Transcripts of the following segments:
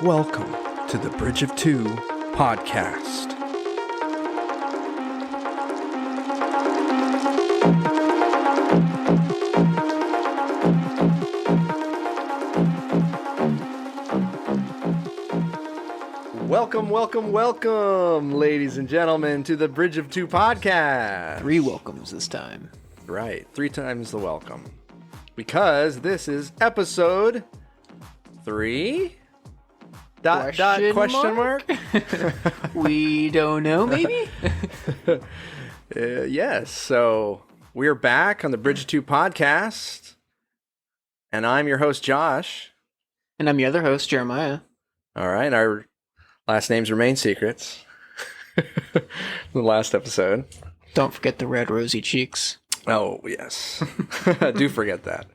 Welcome to the Bridge of Two podcast. Welcome, ladies and gentlemen, to the Bridge of Two podcast. 3 welcomes this time. Right, 3 times the welcome. Because this is episode 3? Question mark? We don't know, maybe? Yes, so we're back on the Bridge of Two podcast. And I'm your host, Josh. And I'm your other host, Jeremiah. All right, our last names remain secrets. The last episode. Don't forget the red rosy cheeks. Oh, yes. Do forget that.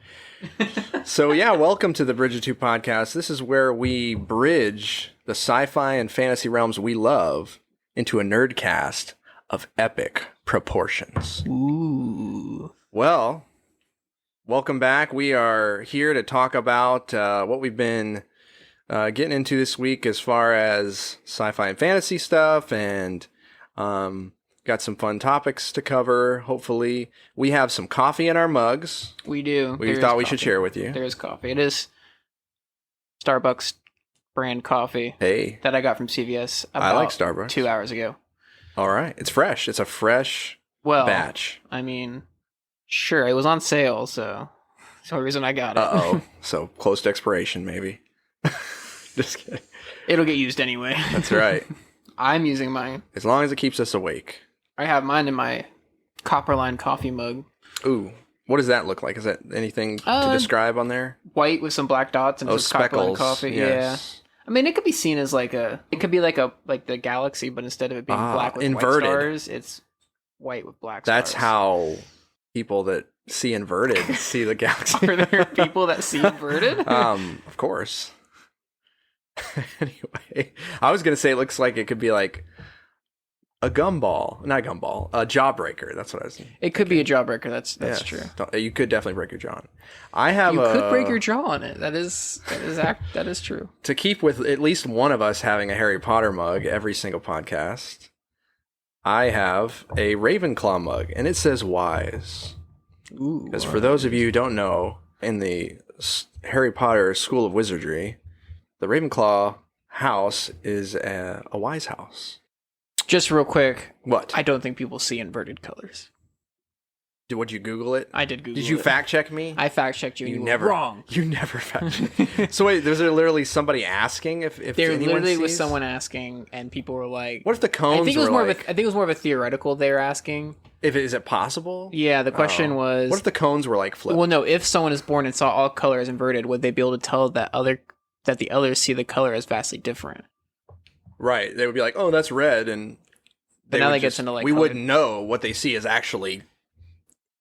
So, yeah, welcome to the Bridge of Two podcast. This is where we bridge the sci-fi and fantasy realms we love into a nerdcast of epic proportions. Ooh. Well, welcome back. We are here to talk about what we've been getting into this week as far as sci-fi and fantasy stuff, and got some fun topics to cover. Hopefully, we have some coffee in our mugs. We do. We thought we should share with you. There is coffee. It is Starbucks brand coffee. Hey. That I got from CVS I like Starbucks. 2 hours ago. All right. It's fresh. It's a fresh batch. I mean, sure, it was on sale, so that's the only reason I got it. Uh-oh. So close to expiration, maybe. Just kidding. It'll get used anyway. That's right. I'm using mine. As long as it keeps us awake. I have mine in my Copperline coffee mug. Ooh. What does that look like? Is that anything to describe on there? White with some black dots and just Copperline coffee. Yes. Yeah. I mean, it could be seen as like the galaxy, but instead of it being black with inverted white stars, it's white with black stars. That's how people that see inverted see the galaxy. Are there people that see inverted? Of course. Anyway, I was going to say it looks like it could be like a gumball. Not a gumball. A jawbreaker. That's what I was thinking. It could be a jawbreaker. That's true. You could definitely break your jaw on it. You could break your jaw on it. That is true. To keep with at least one of us having a Harry Potter mug every single podcast, I have a Ravenclaw mug, and it says wise. Ooh. Because for those of you who don't know, in the Harry Potter School of Wizardry, the Ravenclaw house is a wise house. Just real quick. What? I don't think people see inverted colors. Would you Google it? I did Google it. Did you fact check me? I fact checked you. You never were wrong. You never fact checked. So wait, was there literally somebody asking if there anyone literally sees? was someone asking, and people were like, "What if the cones?" I think it was more of a theoretical. They were asking. Is it possible? Yeah, the question was, what if the cones were like flipped? Well, no. If someone is born and saw all colors inverted, would they be able to tell that the others see the color as vastly different? Right. They would be like, "Oh, that's red," and but now that gets into like we wouldn't know what they see is actually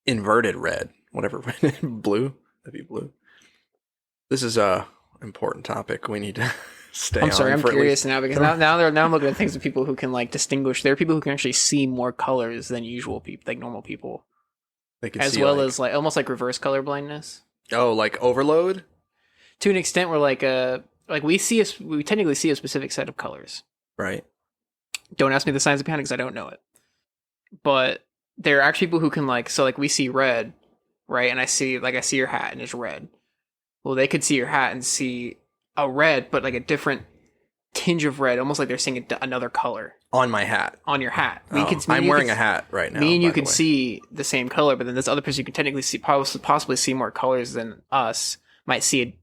inverted red. Whatever, blue. That'd be blue. This is a important topic. We need to stay. I'm sorry. I'm curious now because now I'm looking at things of people who can like distinguish. There are people who can actually see more colors than usual people, like normal people. They can as see well as like almost like reverse color blindness. Oh, like overload. To an extent, where we technically see a specific set of colors. Right. Don't ask me the science behind it because I don't know it. But there are actually people who can we see red, right? And I see your hat and it's red. Well, they could see your hat and see a red, but like a different tinge of red, almost like they're seeing another color. On my hat. On your hat. I'm wearing a hat right now. Me and you can see the same color, but then this other person who can technically see, possibly see more colors than us, might see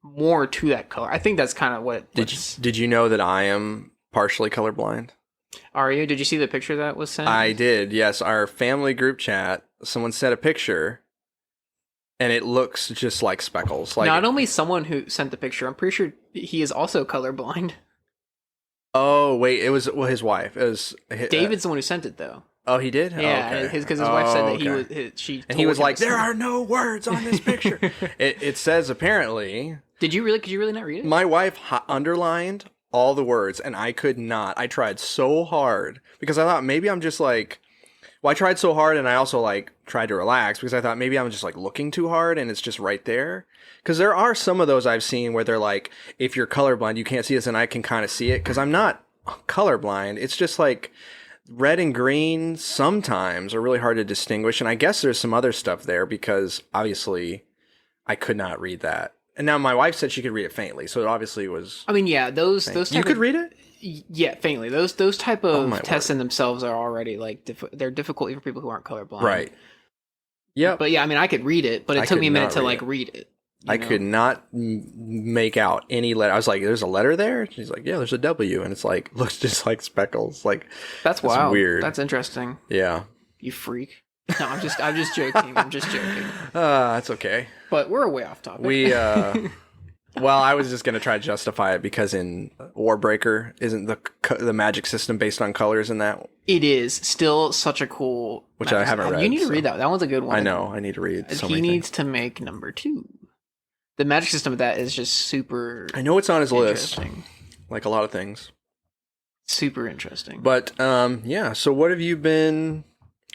more to that color. I think that's kind of what Did you know that I am partially colorblind? Are you? Did you see the picture that was sent? I did, yes. Our family group chat, someone sent a picture, and it looks just like speckles. Like not only someone who sent the picture, I'm pretty sure he is also colorblind. Oh, wait, it was his wife. It was David's the one who sent it, though. Oh, he did? Yeah, because his wife said that he was like, there are no words on this picture. It says apparently. Could you really not read it? My wife underlined all the words, and I could not. I tried so hard because I thought maybe I'm just like Well, I tried so hard, and I also like tried to relax because I thought maybe I'm just like looking too hard, and it's just right there. Because there are some of those I've seen where they're like, if you're colorblind, you can't see this, and I can kind of see it because I'm not colorblind. It's just like red and green sometimes are really hard to distinguish, and I guess there's some other stuff there because obviously I could not read that. And now my wife said she could read it faintly, so it obviously was. I mean, yeah, those You could read it? Yeah, faintly. Those type of tests word. in themselves are already like they're difficult even for people who aren't colorblind. Right. Yep. But yeah, I mean, I could read it, but it took me a minute to like read it. I could not make out any letter. I was like, "There's a letter there." She's like, "Yeah, there's a W," and it's like looks just like speckles. Like that's wild. Weird. That's interesting. Yeah. You freak. No, I'm just joking. I'm just joking. That's okay. But we're way off topic. Well, I was just gonna try to justify it because in Warbreaker, isn't the magic system based on colors in that? It is still such a cool. Which I haven't read. You need to read that. That one's a good one. I know. I need to read. He needs to make number 2. The magic system of that is just super. I know it's on his list, like a lot of things. Super interesting. But yeah. So what have you been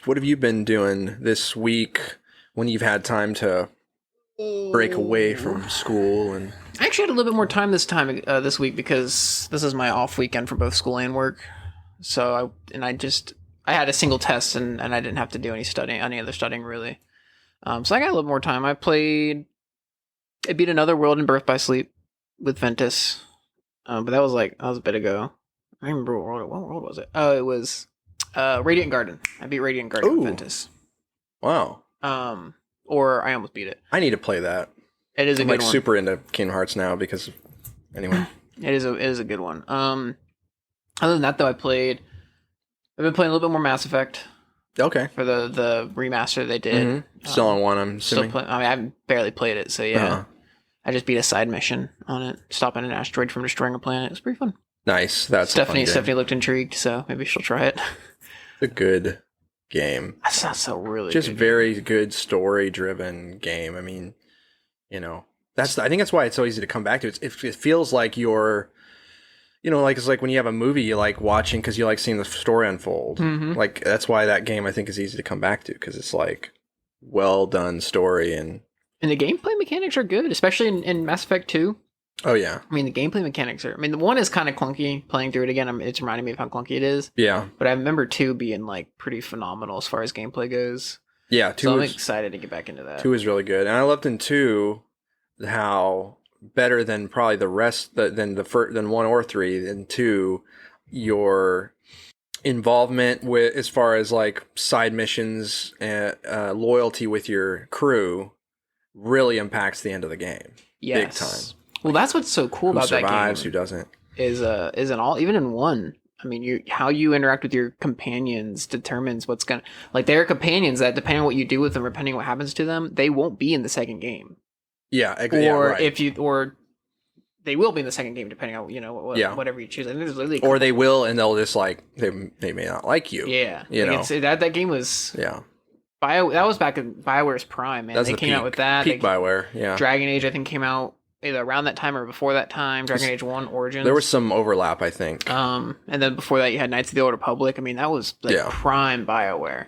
doing this week when you've had time to break away from school? And I actually had a little bit more time this week because this is my off weekend for both school and work. So I had a single test and I didn't have to do any other studying really. So I got a little more time. I beat another world in Birth by Sleep with Ventus. But that was a bit ago. I don't remember what world was it? Oh, it was Radiant Garden. I beat Radiant Garden with Ventus. Wow. Or I almost beat it. I need to play that. It is a good one. I'm super into Kingdom Hearts now because anyway. It is a good one. Other than that though, I've been playing a little bit more Mass Effect. Okay. For the remaster they did. Mm-hmm. Still on one, I'm assuming. I haven't barely played it, so yeah. Uh-huh. I just beat a side mission on it, stopping an asteroid from destroying a planet. It was pretty fun. Nice. That's Stephanie looked intrigued, so maybe she'll try it. It's a good game. That's not so really just good very game. Good story-driven game. I mean, I think that's why it's so easy to come back to. It feels like you're, it's like when you have a movie you like watching because you like seeing the story unfold. Mm-hmm. Like that's why that game I think is easy to come back to because it's like well done story and the gameplay mechanics are good, especially in Mass Effect 2. Oh yeah. I mean the gameplay mechanics are. I mean the one is kind of clunky. Playing through it again, it's reminding me of how clunky it is. Yeah. But I remember 2 being like pretty phenomenal as far as gameplay goes. Yeah, 2. So I'm excited to get back into that. 2 is really good, and I loved in 2 how better than probably the rest than 1 or 3. In 2, your involvement with as far as like side missions and loyalty with your crew really impacts the end of the game. Yes. Big time. Well, that's what's so cool about that game. Who survives? Who doesn't? Is in all, even in 1. I mean, how you interact with your companions determines what's gonna like. There are companions that, depending on what you do with them, or depending on what happens to them, they won't be in the second game. Yeah, or they will be in the second game, depending on whatever you choose. I think there's literally or they will, and they'll just like they may not like you. Yeah, that game was that was back in BioWare's prime, man. They came out with that. Peak BioWare, yeah. Dragon Age, I think, came out either around that time or before that time. Dragon Age 1 Origins. There was some overlap, I think. And then before that, you had Knights of the Old Republic. I mean, that was like prime BioWare.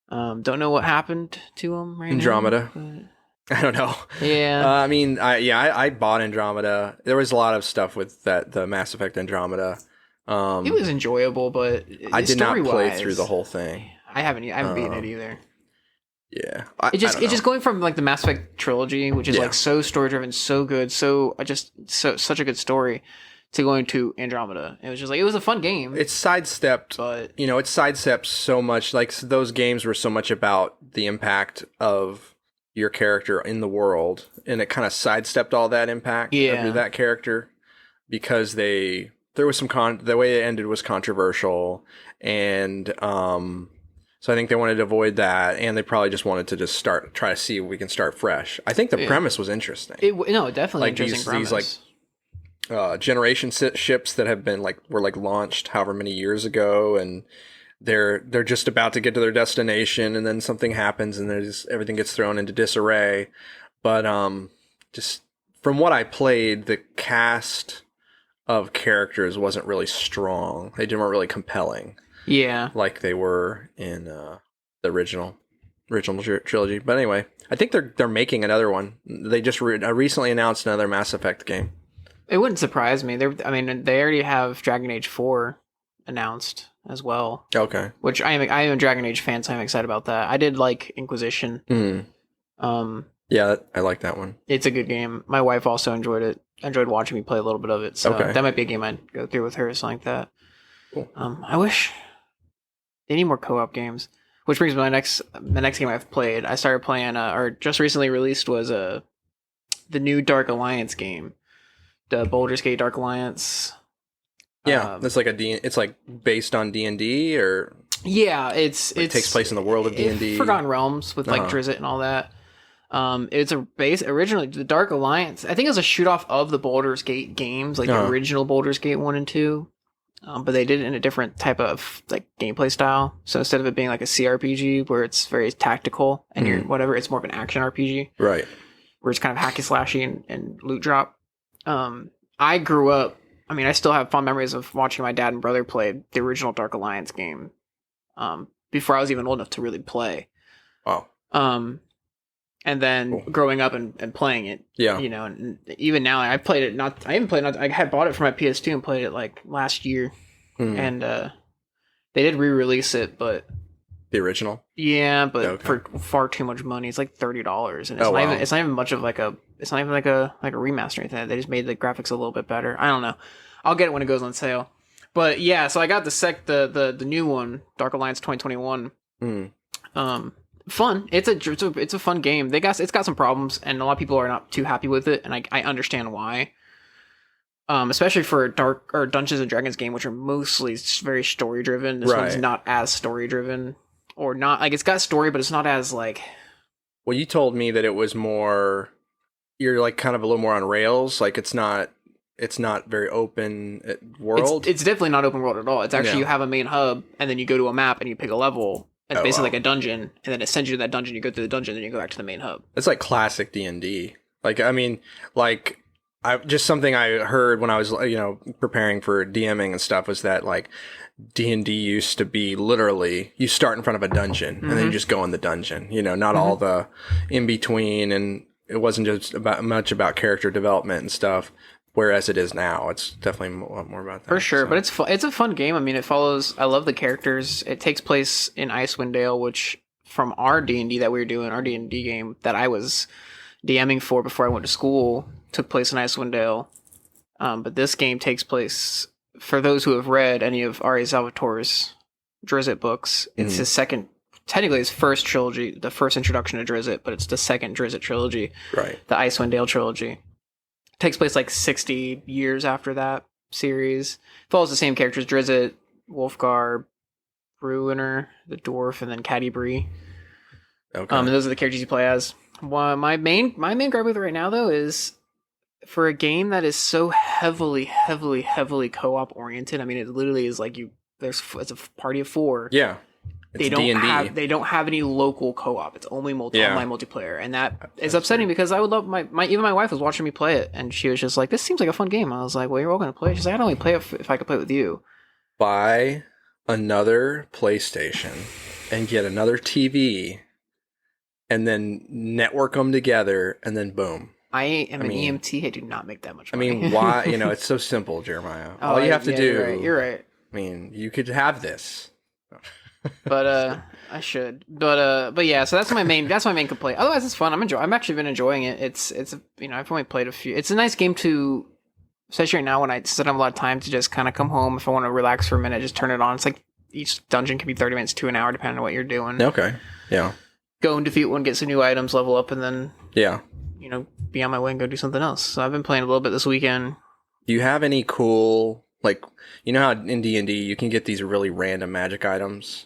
Don't know what happened to them right Andromeda. now. Andromeda. I don't know. Yeah. I mean, I bought Andromeda. There was a lot of stuff with the Mass Effect Andromeda. It was enjoyable, but I did not play through the whole thing. I haven't beaten it either. Yeah, it's just going from like the Mass Effect trilogy, which is like so story driven, so good, such a good story, to going to Andromeda. It was just like it was a fun game. It's sidestepped, but it sidestepped so much. Like those games were so much about the impact of your character in the world, and it kind of sidestepped all that impact of that character because there was some the way it ended was controversial, and so I think they wanted to avoid that, and they probably just wanted to just try to see if we can start fresh. I think the premise was interesting. Definitely like interesting premise. These like generation ships that have been were launched however many years ago, and they're just about to get to their destination, and then something happens, and everything gets thrown into disarray. But just from what I played, the cast of characters wasn't really strong. They weren't really compelling. Yeah. like they were in the original trilogy. But anyway, I think they're making another one. They just recently announced another Mass Effect game. It wouldn't surprise me. They already have Dragon Age 4 announced as well. Okay. Which I am a Dragon Age fan, so I'm excited about that. I did like Inquisition. Yeah, I like that one. It's a good game. My wife also enjoyed it. Enjoyed watching me play a little bit of it. So that might be a game I'd go through with her or something like that. Cool. I wish they need more co-op games. Which brings me to the next game I've played. I started playing, or just recently released was the new Dark Alliance game, the Baldur's Gate Dark Alliance. Yeah, it's like it's like based on D&D, or it takes place in the world of D&D. Forgotten Realms with like Drizzt and all that. It's a base originally the Dark Alliance. I think it was a shoot off of the Baldur's Gate games, like the original Baldur's Gate 1 and 2. But they did it in a different type of like gameplay style. So instead of it being like a CRPG where it's very tactical and you're whatever, it's more of an action RPG. Right. Where it's kind of hacky slashy and loot drop. I grew up, I still have fond memories of watching my dad and brother play the original Dark Alliance game. Before I was even old enough to really play. Wow. And then growing up and playing it, and even now I played it. I had bought it for my PS2 and played it like last year, and they did re-release it, but the original, for far too much money. It's like $30, and it's not even much of like a remaster or anything. They just made the graphics a little bit better. I don't know. I'll get it when it goes on sale. But yeah, so I got the new one, Dark Alliance 2021. Fun. It's a fun game. It's got some problems, and a lot of people are not too happy with it, and I understand why. Especially for Dungeons and Dragons game, which are mostly very story driven. This one's not as story driven, or not like it's got story, but it's not as like. Well, you told me that it was more. You're like kind of a little more on rails. Like it's not very open world. It's definitely not open world at all. It's actually you have a main hub, and then you go to a map and you pick a level. It's basically like a dungeon, and then it sends you to that dungeon. You go through the dungeon, then you go back to the main hub. It's like classic D&D. Just something I heard when I was preparing for DMing and stuff was that like D&D used to be literally you start in front of a dungeon and then you just go in the dungeon. Not all the in between, and it wasn't just much about character development and stuff. Whereas it is now, it's definitely a lot more about that. For sure, but it's a fun game. It follows. I love the characters. It takes place in Icewind Dale, which from our D&D that we were doing, our D&D game that I was DMing for before I went to school, took place in Icewind Dale. But this game takes place, for those who have read any of R.A. Salvatore's Drizzt books, it's his second, technically his first trilogy, the first introduction to Drizzt, but it's the second Drizzt trilogy, right? The Icewind Dale trilogy. Takes place like 60 years after that series. Follows the same characters: Drizzt, Wolfgar, Bruenor, the dwarf, and then Catti-brie. Okay. And those are the characters you play as. Well, my main gripe with it right now, though, is for a game that is so heavily co-op oriented. It literally is like it's a party of 4. Yeah. They don't have any local co-op. It's only online multiplayer, and that is upsetting because I would love even my wife was watching me play it, and she was just like, "This seems like a fun game." I was like, "Well, you're all going to play it." She's like, "I'd only play it if I could play it with you." Buy another PlayStation and get another TV, and then network them together, and then boom. I am an EMT. I do not make that much money. Why? It's so simple, Jeremiah. All you have to do. You're right. You could have this. But I should. But yeah, so that's my main complaint. Otherwise it's fun. I'm actually been enjoying it. It's I've only played a few. It's a nice game to, especially right now when I sit on a lot of time, to just kind of come home if I want to relax for a minute, just turn it on. It's like each dungeon can be 30 minutes to an hour depending on what you're doing. Okay. Yeah. Go and defeat one, get some new items, level up, and then be on my way and go do something else. So I've been playing a little bit this weekend. Do you have any cool, like, how in D&D you can get these really random magic items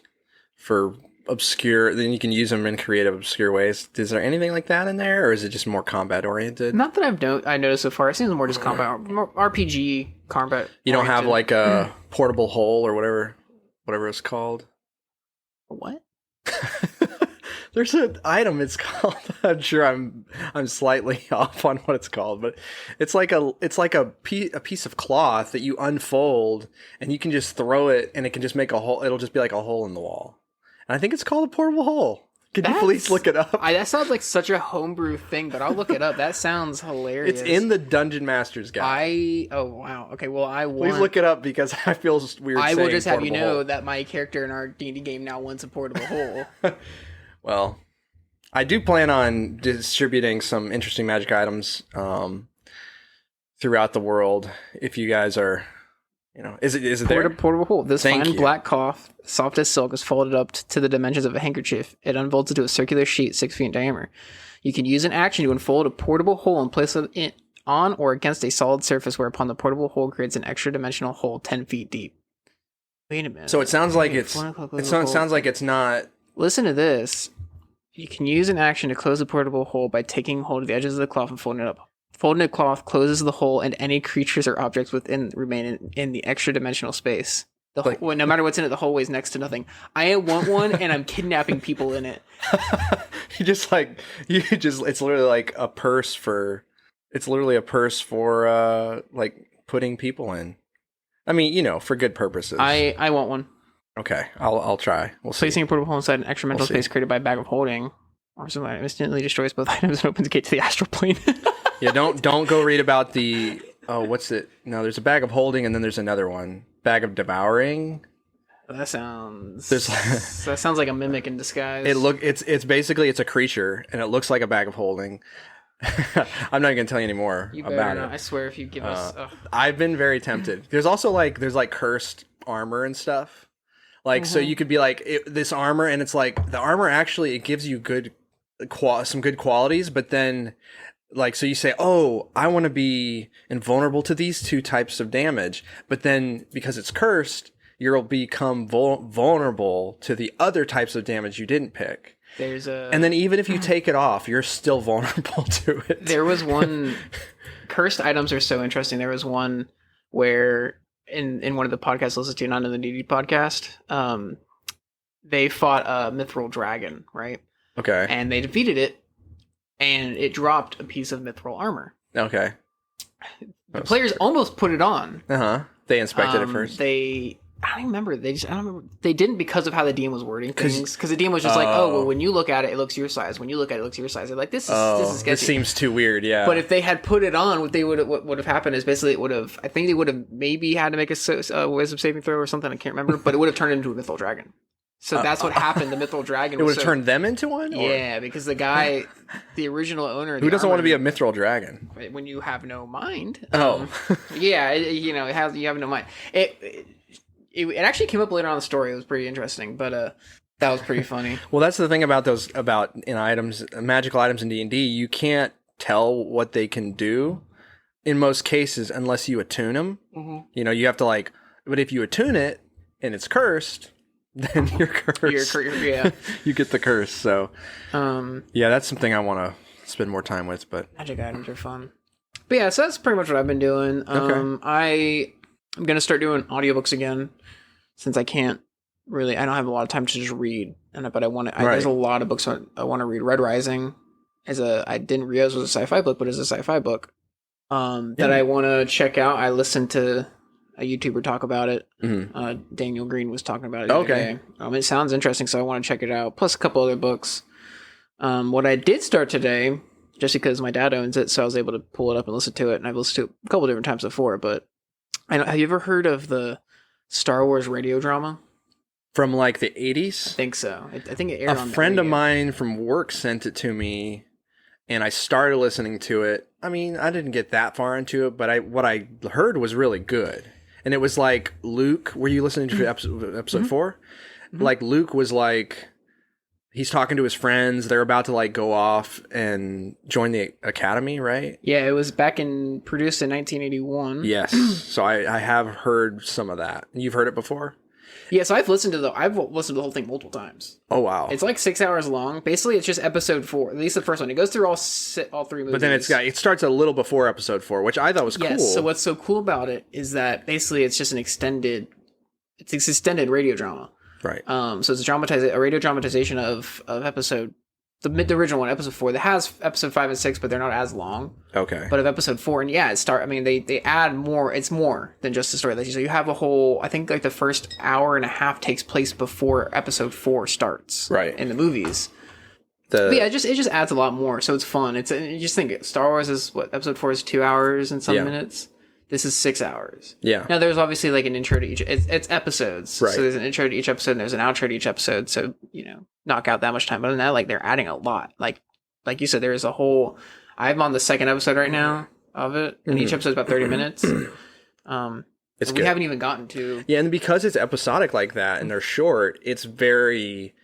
for obscure, then you can use them in creative, obscure ways. Is there anything like that in there, or is it just more combat oriented? Not that I noticed so far. It seems more just combat, more RPG combat. You don't have like a portable hole or whatever it's called. What? There's an item. It's called. I'm sure I'm slightly off on what it's called, but it's like a piece of cloth that you unfold and you can just throw it and it can just make a hole. It'll just be like a hole in the wall. And I think it's called a portable hole. Can you please look it up? That sounds like such a homebrew thing, but I'll look it up. That sounds hilarious. It's in the Dungeon Master's Guide. Oh wow. Okay, well Please look it up because I feel weird. I will just have you know that my character in our D&D game now wants a portable hole. Well, I do plan on distributing some interesting magic items throughout the world. If you guys are, is it there? Portable hole. This fine black cloth, soft as silk, is folded up to the dimensions of a handkerchief. It unfolds into a circular sheet 6 feet in diameter. You can use an action to unfold a portable hole and place it on or against a solid surface, whereupon the portable hole creates an extra dimensional hole 10 feet deep. Wait a minute. So it sounds like sounds like it's not. Listen to this. You can use an action to close the portable hole by taking hold of the edges of the cloth and folding it up. Folding the cloth closes the hole, and any creatures or objects within remain in the extra dimensional space. No matter what's in it, the hole weighs next to nothing. I want one, and I'm kidnapping people in it. It's literally like a purse for. It's literally a purse for like putting people in. I mean, for good purposes. I want one. Okay, I'll try. We'll see. Placing a portable hole inside an extra mental space created by a bag of holding or something like that instantly destroys both items and opens a gate to the astral plane. Yeah, don't go read about the what's it? No, there's a bag of holding and then there's another one. Bag of devouring. That sounds like a mimic in disguise. It's basically a creature and it looks like a bag of holding. I'm not gonna tell you any more about it. I swear if you give us I've been very tempted. There's also there's cursed armor and stuff. So you could be this armor, and it's like the armor actually it gives you some good qualities, but then so you say, oh, I want to be invulnerable to these two types of damage, but then because it's cursed, you'll become vulnerable to the other types of damage you didn't pick. And then even if you take it off, you're still vulnerable to it. There was one cursed items are so interesting. There was one where in one of the podcasts I listened to, not in the DD podcast, they fought a mithril dragon, right? Okay. And they defeated it, and it dropped a piece of mithril armor. Okay. The players almost put it on. They inspected it first. I don't remember. They didn't because of how the DM was wording things. Because the DM was just well, when you look at it, it looks your size. When you look at it, it looks your siise. They're like, this is sketchy. This seems too weird, yeah. But if they had put it on, what would have happened is basically I think they would have maybe had to make a wisdom saving throw or something. I can't remember. But it would have turned into a mithril dragon. So that's what happened. The mithril dragon. It would have turned them into one? Yeah, because the guy, the original owner. Who doesn't want to be a mithril dragon? When you have no mind. Yeah, you have no mind. It actually came up later on in the story. It was pretty interesting, but that was pretty funny. Well, that's the thing about magical items in D&D. You can't tell what they can do in most cases unless you attune them. Mm-hmm. You have to but if you attune it and it's cursed, then you're cursed. Yeah. You get the curse. So, yeah, that's something I want to spend more time with. But magic items are fun. But yeah, so that's pretty much what I've been doing. Okay. I'm going to start doing audiobooks again since I don't have a lot of time to just read. But I want to, there's a lot of books I want to read. Red Rising I didn't realize it was a sci-fi book, but it's a sci-fi book that I want to check out. I listened to a YouTuber talk about it. Mm-hmm. Daniel Green was talking about it the other day. It sounds interesting, so I want to check it out. Plus a couple other books. What I did start today, just because my dad owns it, so I was able to pull it up and listen to it. And I've listened to it a couple different times before, but have you ever heard of the Star Wars radio drama? From the 80s? I think so. I think it aired on a friend of mine from work sent it to me, and I started listening to it. I mean, I didn't get that far into it, but what I heard was really good. And it was like Luke, were you listening to episode 4? Mm-hmm. Luke was he's talking to his friends. They're about to go off and join the academy, right? Yeah, it was produced in 1981. Yes. So I have heard some of that. You've heard it before? Yeah, so I've listened to the whole thing multiple times. Oh, wow. It's 6 hours long. Basically, it's just episode 4, at least the first one. It goes through all 3 movies. But then it starts a little before episode 4, which I thought was cool. Yes, so what's so cool about it is that basically it's just an extended radio drama. Right. So it's a radio dramatization of episode the original one, episode 4, that has episode 5 and 6, but they're not as long. Okay. But of episode 4, and they add more. It's more than just the story. So you have a whole, I think like the first hour and a half takes place before episode 4 starts. Right. In the movies. But yeah, it just adds a lot more. So it's fun. You just think Star Wars is episode 4 is 2 hours and some minutes. This is 6 hours. Yeah. Now there's obviously like an intro to each. It's episodes. Right. So there's an intro to each episode and there's an outro to each episode. So knock out that much time. But other than that, like they're adding a lot. Like you said, there is a whole. I'm on the second episode right now of it, and each episode's about 30 minutes. It's we haven't even gotten to. Yeah, and because it's episodic like that and they're short, it's very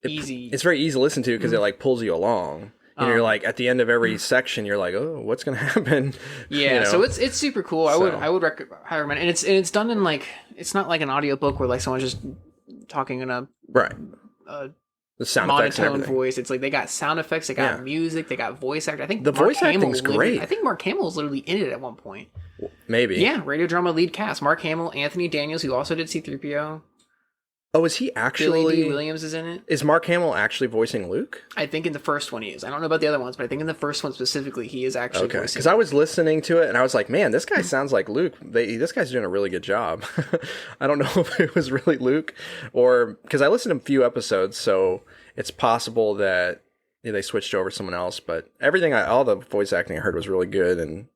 easy. It's very easy to listen to because it like pulls you along. And you're like at the end of every section, you're like, oh, what's gonna happen? Yeah, so it's super cool. I would highly recommend, and it's done in like, it's not like an audiobook where like someone's just talking in a the sound effects and everything. Voice. It's like they got sound effects, they got music, they got voice actor. I think the voice acting's great. I think Mark Hamill was literally in it at one point. Maybe. Yeah, radio drama lead cast: Mark Hamill, Anthony Daniels, who also did C-3PO. Oh, is he actually? Billy D. Williams is in it. Is Mark Hamill actually voicing Luke? I think in the first one he is. I don't know about the other ones, but I think in the first one specifically he is actually voicing. Because I was listening to it and I was like, man, this guy sounds like Luke. This guy's doing a really good job. I don't know if it was really Luke or because I listened to a few episodes, so it's possible that they switched over to someone else. But all the voice acting I heard was really good and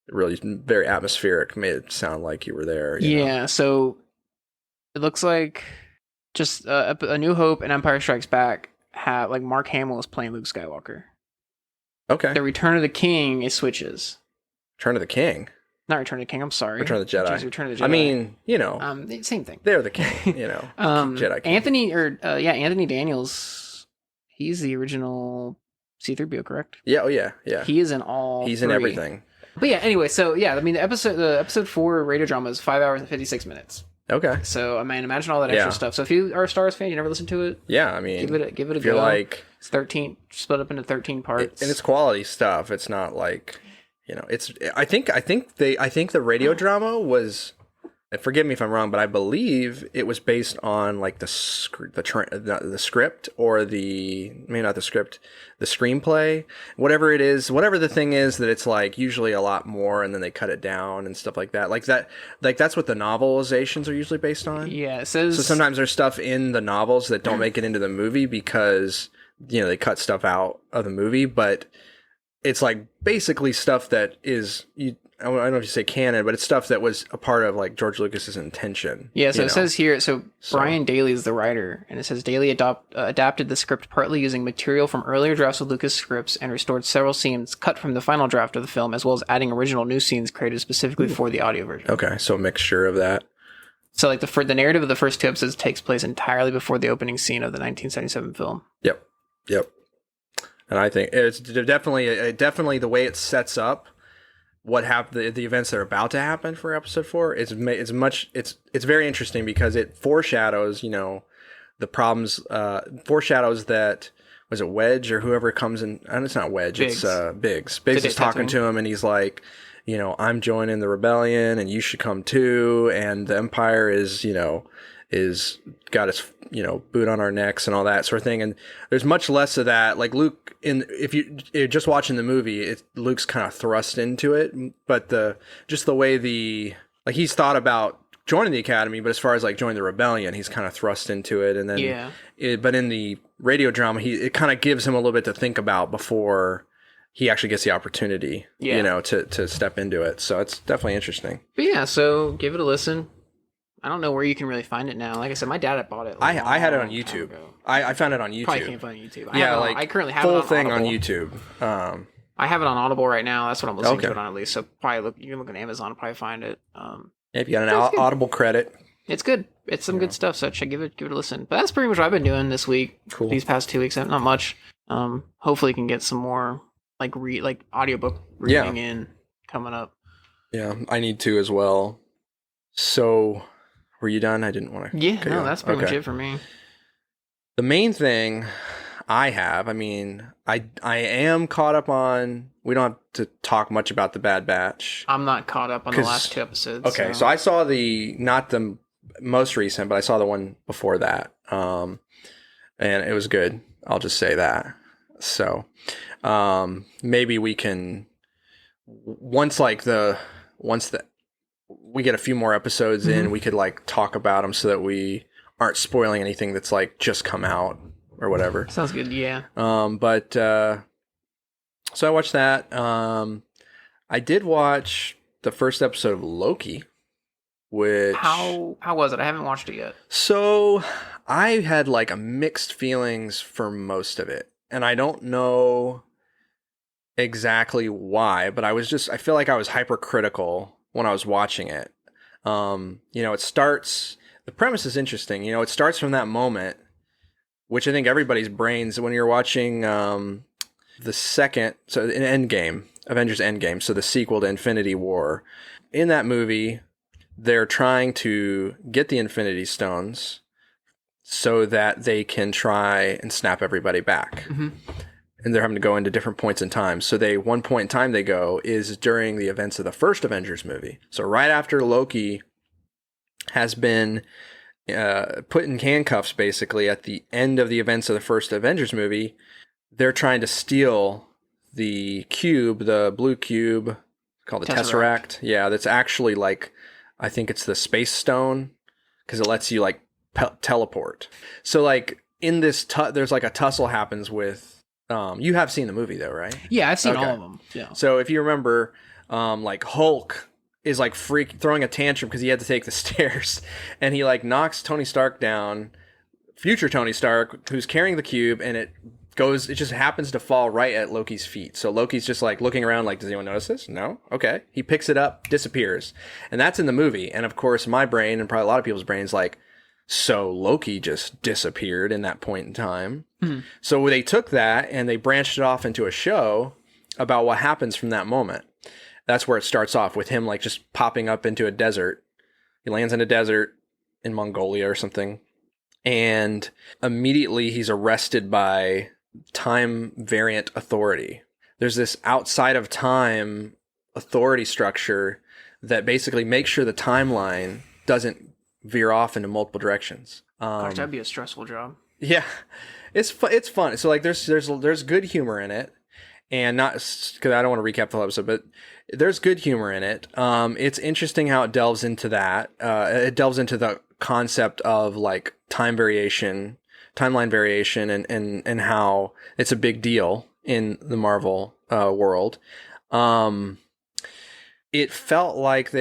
really very atmospheric. Made it sound like you were there. You know? So it looks like. Just A New Hope and Empire Strikes Back have like Mark Hamill is playing Luke Skywalker. Okay. The Return of the King is switches. Return of the King. Not Return of the King. I'm sorry. Return of the Jedi. Jeez, Return of the Jedi. I mean, same thing. They're the king. Jedi King. Anthony Daniels. He's the original C-3PO, correct? Yeah. Oh yeah. Yeah. He is in all. He's three. in everything. But yeah. Anyway, so yeah, I mean, the episode 4 radio drama is 5 hours and 56 minutes. Okay. So I mean, imagine all that extra stuff. So if you are a Star Wars fan, you never listened to it. Yeah, I mean, give it a go. You're like, it's 13 split up into 13 parts, and it's quality stuff. It's not like, it's. I think the radio drama was. And forgive me if I'm wrong, but I believe it was based on like the script or maybe not the script, the screenplay, whatever it is, whatever the thing is that it's like usually a lot more and then they cut it down and stuff like that. Like that's what the novelizations are usually based on. Yeah, it says. So sometimes there's stuff in the novels that don't make it into the movie because, they cut stuff out of the movie, but it's like basically stuff that is, I don't know if you say canon, but it's stuff that was a part of like George Lucas's intention. Yeah, so it says here, Brian Daly is the writer, and it says Daly adapted the script partly using material from earlier drafts of Lucas scripts and restored several scenes cut from the final draft of the film, as well as adding original new scenes created specifically for the audio version. Okay, so a mixture of that. So like the narrative of the first 2 episodes takes place entirely before the opening scene of the 1977 film. Yep. And I think it's definitely the way it sets up what happened, the events that are about to happen for episode 4 it's very interesting because it foreshadows, the problems, foreshadows that, was it Wedge or whoever comes in, and it's not Wedge, Biggs. It's Biggs. Biggs is talking to him and he's like, I'm joining the rebellion and you should come too, and the Empire is got its boot on our necks and all that sort of thing, and there's much less of that. Like Luke, if you're just watching the movie, Luke's kind of thrust into it, but the way he's thought about joining the Academy, but as far as like joining the rebellion, he's kind of thrust into it, and then but in the radio drama, it kind of gives him a little bit to think about before he actually gets the opportunity, to step into it. So it's definitely interesting. But yeah, so give it a listen. I don't know where you can really find it now. Like I said, my dad had bought it. I had it on YouTube. I found it on YouTube. Probably can't find it on YouTube. I currently have full it on thing Audible. on YouTube. I have it on Audible right now. That's what I'm listening to it on at least. So probably you can look on Amazon and probably find it. If you got an Audible credit, it's good. It's some good stuff. So give it a listen. But that's pretty much what I've been doing this week. Cool. These past 2 weeks, not much. Hopefully, can get some more like audiobook reading in coming up. Yeah, I need to as well. So. Were you done? I didn't want to. Yeah, no, that's pretty much it for me. The main thing I have, I am caught up on. We don't have to talk much about the Bad Batch. I'm not caught up on the last 2 episodes. Okay, so I saw not the most recent, but I saw the one before that, and it was good. I'll just say that. So maybe we can once that we get a few more episodes in, we could like talk about them so that we aren't spoiling anything that's like just come out or whatever. Sounds good. Yeah. So I watched that. I did watch the first episode of Loki, which How was it? I haven't watched it yet. So I had like a mixed feelings for most of it, and I don't know exactly why, but I feel like I was hypercritical when I was watching it. The premise is interesting. It starts from that moment, which I think everybody's brains, when you're watching in Endgame, Avengers Endgame, so the sequel to Infinity War. In that movie, they're trying to get the Infinity Stones so that they can try and snap everybody back. Mm-hmm. And they're having to go into different points in time. So one point in time they go is during the events of the first Avengers movie. So right after Loki has been put in handcuffs, basically, at the end of the events of the first Avengers movie, they're trying to steal the cube, the blue cube called the Tesseract. Yeah, that's actually like, I think it's the Space Stone, because it lets you like teleport. So like in this, there's like a tussle happens with, you have seen the movie though, right? Yeah, I've seen all of them. Yeah. So if you remember, like Hulk is like throwing a tantrum because he had to take the stairs, and he like knocks Tony Stark down, future Tony Stark, who's carrying the cube, and it just happens to fall right at Loki's feet. So Loki's just like looking around like, does anyone notice this? No? Okay. He picks it up, disappears. And that's in the movie. And of course, my brain, and probably a lot of people's brains, like, so Loki just disappeared in that point in time. Mm-hmm. So they took that and they branched it off into a show about what happens from that moment. That's where it starts off, with him like just popping up into a desert. He lands in a desert in Mongolia or something. And immediately he's arrested by time variant authority. There's this outside of time authority structure that basically makes sure the timeline doesn't veer off into multiple directions. Gosh, that'd be a stressful job. Yeah, it's fun. So like there's good humor in it, and not because I don't want to recap the whole episode, but there's good humor in it. It's interesting how it delves into that. It delves into the concept of like timeline variation, and how it's a big deal in the Marvel world. It felt like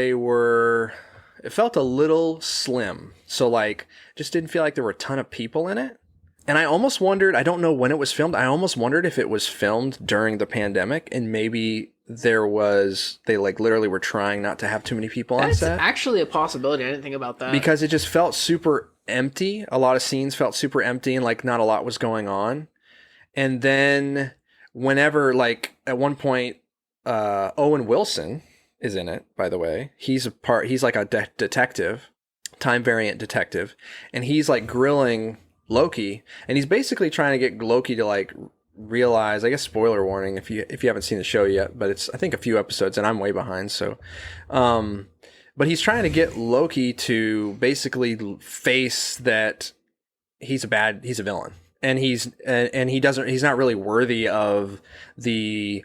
it felt a little slim. So like, just didn't feel like there were a ton of people in it. And I almost wondered, I don't know when it was filmed, I almost wondered if it was filmed during the pandemic, and maybe they like literally were trying not to have too many people on set. That's actually a possibility. I didn't think about that. Because it just felt super empty. A lot of scenes felt super empty, and like not a lot was going on. And then whenever, like at one point, Owen Wilson is in it, by the way. He's like a detective, time variant detective, and he's like grilling Loki, and he's basically trying to get Loki to like realize, I guess spoiler warning if you haven't seen the show yet, but it's I think a few episodes and I'm way behind, so but he's trying to get Loki to basically face that he's a villain, and he's not really worthy of the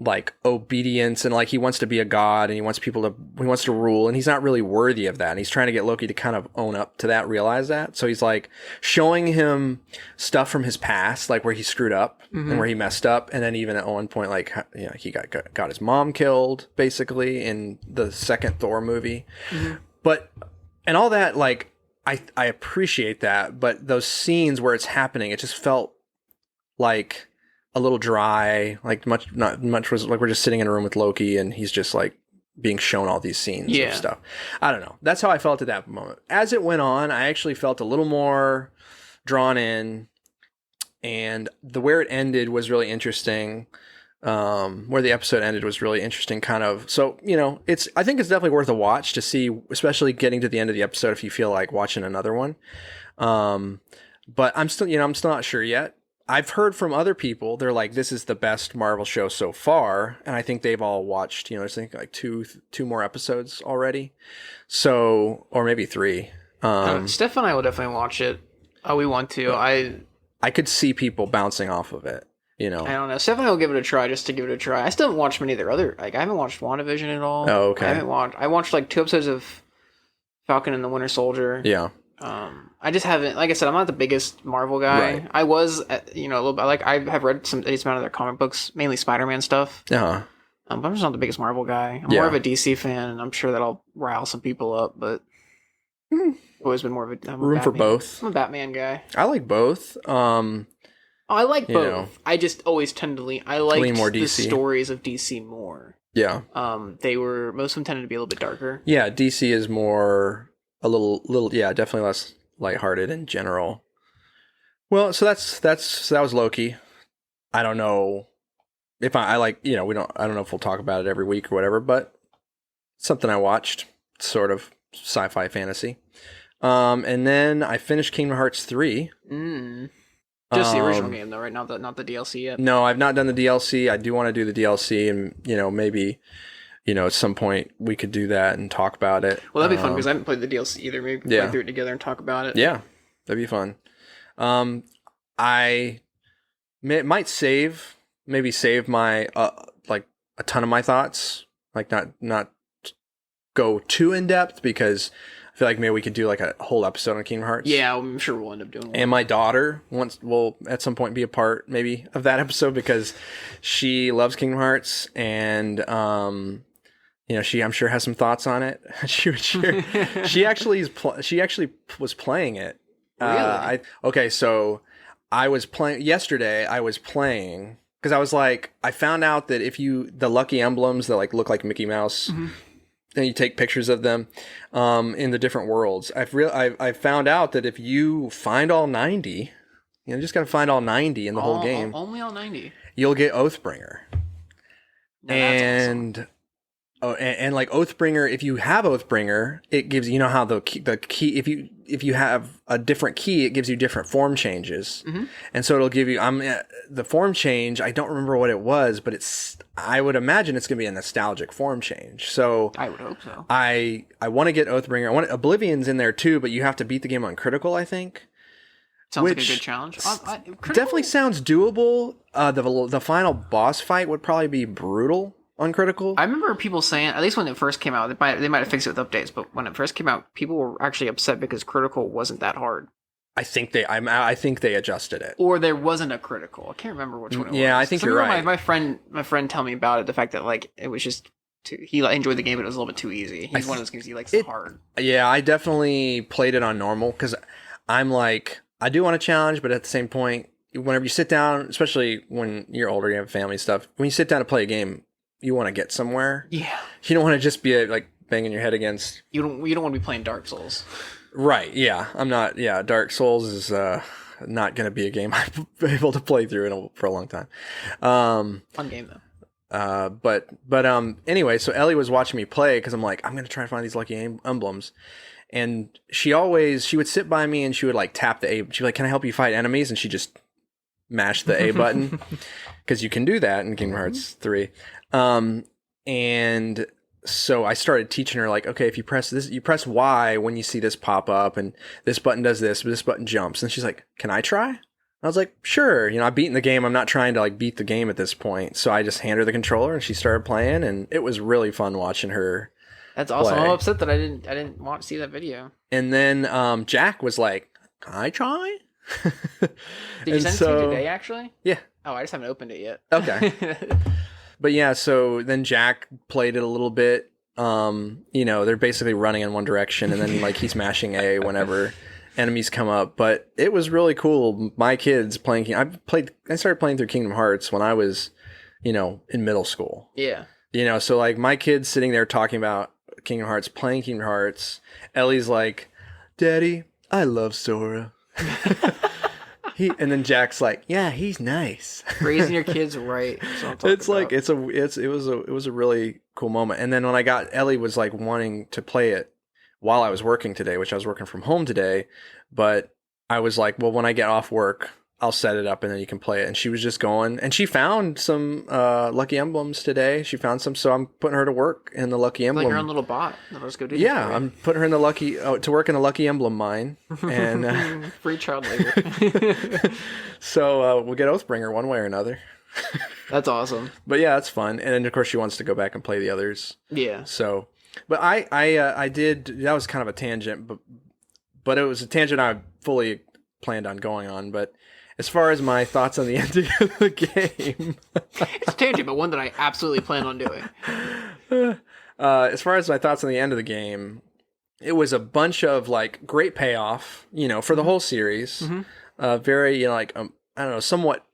like obedience, and like he wants to be a god, and he wants to rule, and he's not really worthy of that, and he's trying to get Loki to kind of own up to that, realize that. So he's like showing him stuff from his past, like where he screwed up and where he messed up, and then even at one point, like, you know, he got his mom killed basically in the second Thor movie. But and all that, like I appreciate that, but those scenes where it's happening, it just felt like a little dry, like not much was like, we're just sitting in a room with Loki and he's just like being shown all these scenes of stuff. I don't know. That's how I felt at that moment. As it went on, I actually felt a little more drawn in, and where it ended was really interesting. Where the episode ended was really interesting, kind of. So, you know, I think it's definitely worth a watch to see, especially getting to the end of the episode, if you feel like watching another one. But I'm still not sure yet. I've heard from other people, they're like, this is the best Marvel show so far. And I think they've all watched, I think like two more episodes already. So, or maybe 3. Steph and I will definitely watch it. We want to. I could see people bouncing off of it. you know. I don't know. Stephanie will give it a try just to give it a try. I still haven't watched many of their other. Like I haven't watched WandaVision at all. Oh, okay. I watched like 2 episodes of Falcon and the Winter Soldier. Yeah. I just haven't. Like I said, I'm not the biggest Marvel guy. Right. I was, a little bit. Like I have read some decent amount of their comic books, mainly Spider-Man stuff. Uh-huh. But I'm just not the biggest Marvel guy. I'm more of a DC fan, and I'm sure that'll rile some people up. But I've always been more of a Room for both. I'm a Batman guy. I like both. I like both. know, I just always tend to lean. I like more the DC. stories of DC more. Yeah. Most of them tended to be a little bit darker. Yeah, DC is more a little yeah, definitely less lighthearted in general. Well, so that was Loki. I don't know if I like, I don't know if we'll talk about it every week or whatever, but it's something I watched, sort of sci-fi fantasy. And then I finished Kingdom Hearts 3. Just the original game though, right? Not the DLC yet. No, I've not done the DLC. I do want to do the DLC, and maybe at some point we could do that and talk about it. Well, that'd be fun because I haven't played the DLC either. Maybe play through it together and talk about it. Yeah, that'd be fun. I might save my like a ton of my thoughts, like not go too in depth, because I feel like maybe we could do like a whole episode on Kingdom Hearts. Yeah, I'm sure we'll end up doing one. And my daughter will at some point be a part maybe of that episode, because she loves Kingdom Hearts, and she, I'm sure, has some thoughts on it. She actually was playing it. Really? So I was playing yesterday. I was playing because I was like, I found out that if the lucky emblems that like look like Mickey Mouse, and you take pictures of them in the different worlds. I found out that if you find all 90, you just got to find all 90 in the whole game. Only all 90. You'll get Oathbringer. Now, that's awesome. And like Oathbringer, if you have Oathbringer, it gives how the key if you have a different key, it gives you different form changes, and so it'll give you the form change. I don't remember what it was, but I would imagine it's gonna be a nostalgic form change. So I would hope so. I want to get Oathbringer. I want Oblivion's in there too, but you have to beat the game on critical, I think. Sounds like a good challenge. Definitely sounds doable. The final boss fight would probably be brutal on critical. I remember people saying, at least when it first came out, they might have fixed it with updates, but when it first came out, people were actually upset because critical wasn't that hard. I think they adjusted it, or there wasn't a critical. I can't remember which one it was. Yeah, I think you're right. My friend tell me about it. The fact that like it was just he enjoyed the game, but it was a little bit too easy. He's one of those games he likes hard. Yeah, I definitely played it on normal because I'm like, I do want a challenge, but at the same point, whenever you sit down, especially when you're older, you have family stuff. When you sit down to play a game, you want to get somewhere. Yeah. You don't want to just be like banging your head against. You don't want to be playing Dark Souls. Right. Yeah. I'm not. Yeah. Dark Souls is not going to be a game I'm able to play through for a long time. Fun game though. But anyway, so Ellie was watching me play because I'm like, I'm going to try to find these lucky emblems. And she would sit by me and she would like tap the A. She'd be like, "Can I help you fight enemies?" And she just mashed the A button because you can do that in Kingdom Hearts 3. And so I started teaching her like, okay, if you press this, you press Y when you see this pop up, and this button does this, but this button jumps. And she's like, "Can I try?" I was like, "Sure." I've beaten the game. I'm not trying to like beat the game at this point. So I just handed her the controller and she started playing, and it was really fun watching her. That's awesome. Play. I'm upset that I didn't want to see that video. And then Jack was like, "Can I try?" Did you send it to me today, actually? Yeah. Oh, I just haven't opened it yet. Okay. But yeah, so then Jack played it a little bit. They're basically running in one direction, and then like he's mashing A whenever enemies come up. But it was really cool. My kids playing. I started playing through Kingdom Hearts when I was, in middle school. Yeah. So like my kids sitting there talking about Kingdom Hearts, playing Kingdom Hearts. Ellie's like, "Daddy, I love Sora." And then Jack's like, "Yeah, he's nice." Raising your kids right. It's like it was a really cool moment. And then when Ellie was like wanting to play it while I was working today, which I was working from home today, but I was like, well, when I get off work, I'll set it up and then you can play it. And she was just going, and she found some lucky emblems today. She found some, so I'm putting her to work in the lucky emblem. Like your own little bot. Let's go do Yeah, I'm putting her in the lucky to work in the lucky emblem mine, and free child labor. So we'll get Oathbringer one way or another. That's awesome. But yeah, that's fun. And then of course she wants to go back and play the others. Yeah. So, but I did. That was kind of a tangent, but it was a tangent I fully planned on going on. But as far as my thoughts on the ending of the game, it's a tangent, but one that I absolutely plan on doing. As far as my thoughts on the end of the game, it was a bunch of like great payoff, for the whole series. Very I don't know, somewhat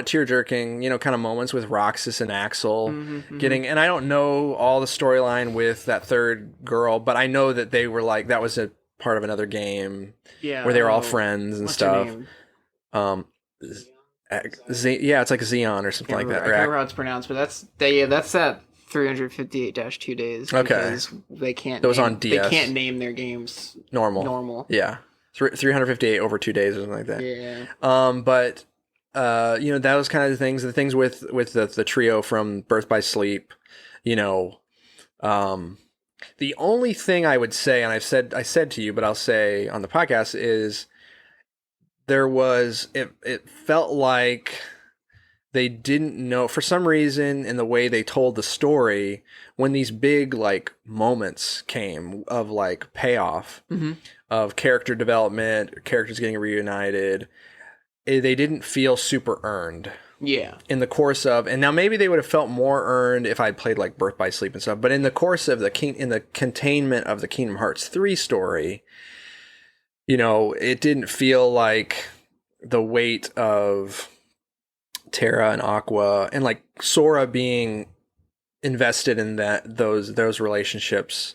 tear jerking, kind of moments with Roxas and Axel getting, and I don't know all the storyline with that third girl, but I know that they were like, that was a part of another game where they were all friends and stuff. It's like Xeon or something like that. I can't remember how it's pronounced, but that's that 358-2 days. Okay. Because they can't. That was on DS. They can't name their games normal. Yeah. 358 over 2 days or something like that. Yeah. But that was kind of the things with the trio from Birth by Sleep. The only thing I would say, and I said to you, but I'll say on the podcast, is it felt like they didn't know, for some reason, in the way they told the story, when these big like moments came of like payoff of character development, characters getting reunited, they didn't feel super earned. Yeah. In the course of, and now maybe they would have felt more earned if I'd played like Birth by Sleep and stuff, but in the course of in the containment of the Kingdom Hearts 3 story, it didn't feel like the weight of Terra and Aqua and like Sora being invested in those relationships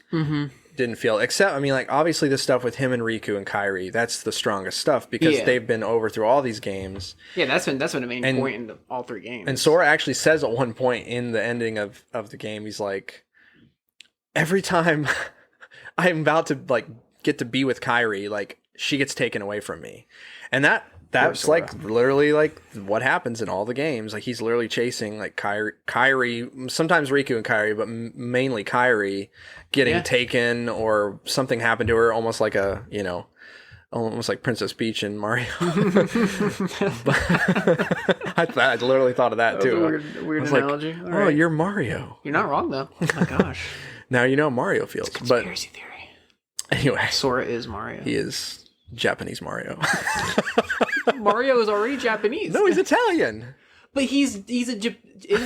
didn't feel, except, I mean, like obviously the stuff with him and Riku and Kairi, that's the strongest stuff because they've been over through all these games. Yeah, that's been a main point in all 3 games. And Sora actually says at one point in the ending of the game, he's like, every time I'm about to like get to be with Kairi, like she gets taken away from me. And that's like literally like what happens in all the games. Like he's literally chasing like Kairi, sometimes Riku and Kairi, but mainly Kairi getting taken, or something happened to her, almost like almost like Princess Peach in Mario. I literally thought of that too. A weird analogy. Like, right. You're Mario. You're not wrong though. Oh my gosh. Now you know how Mario feels. It's a conspiracy theory. Anyway, Sora is Mario. He is Japanese Mario. Mario is already Japanese. No, he's Italian. But isn't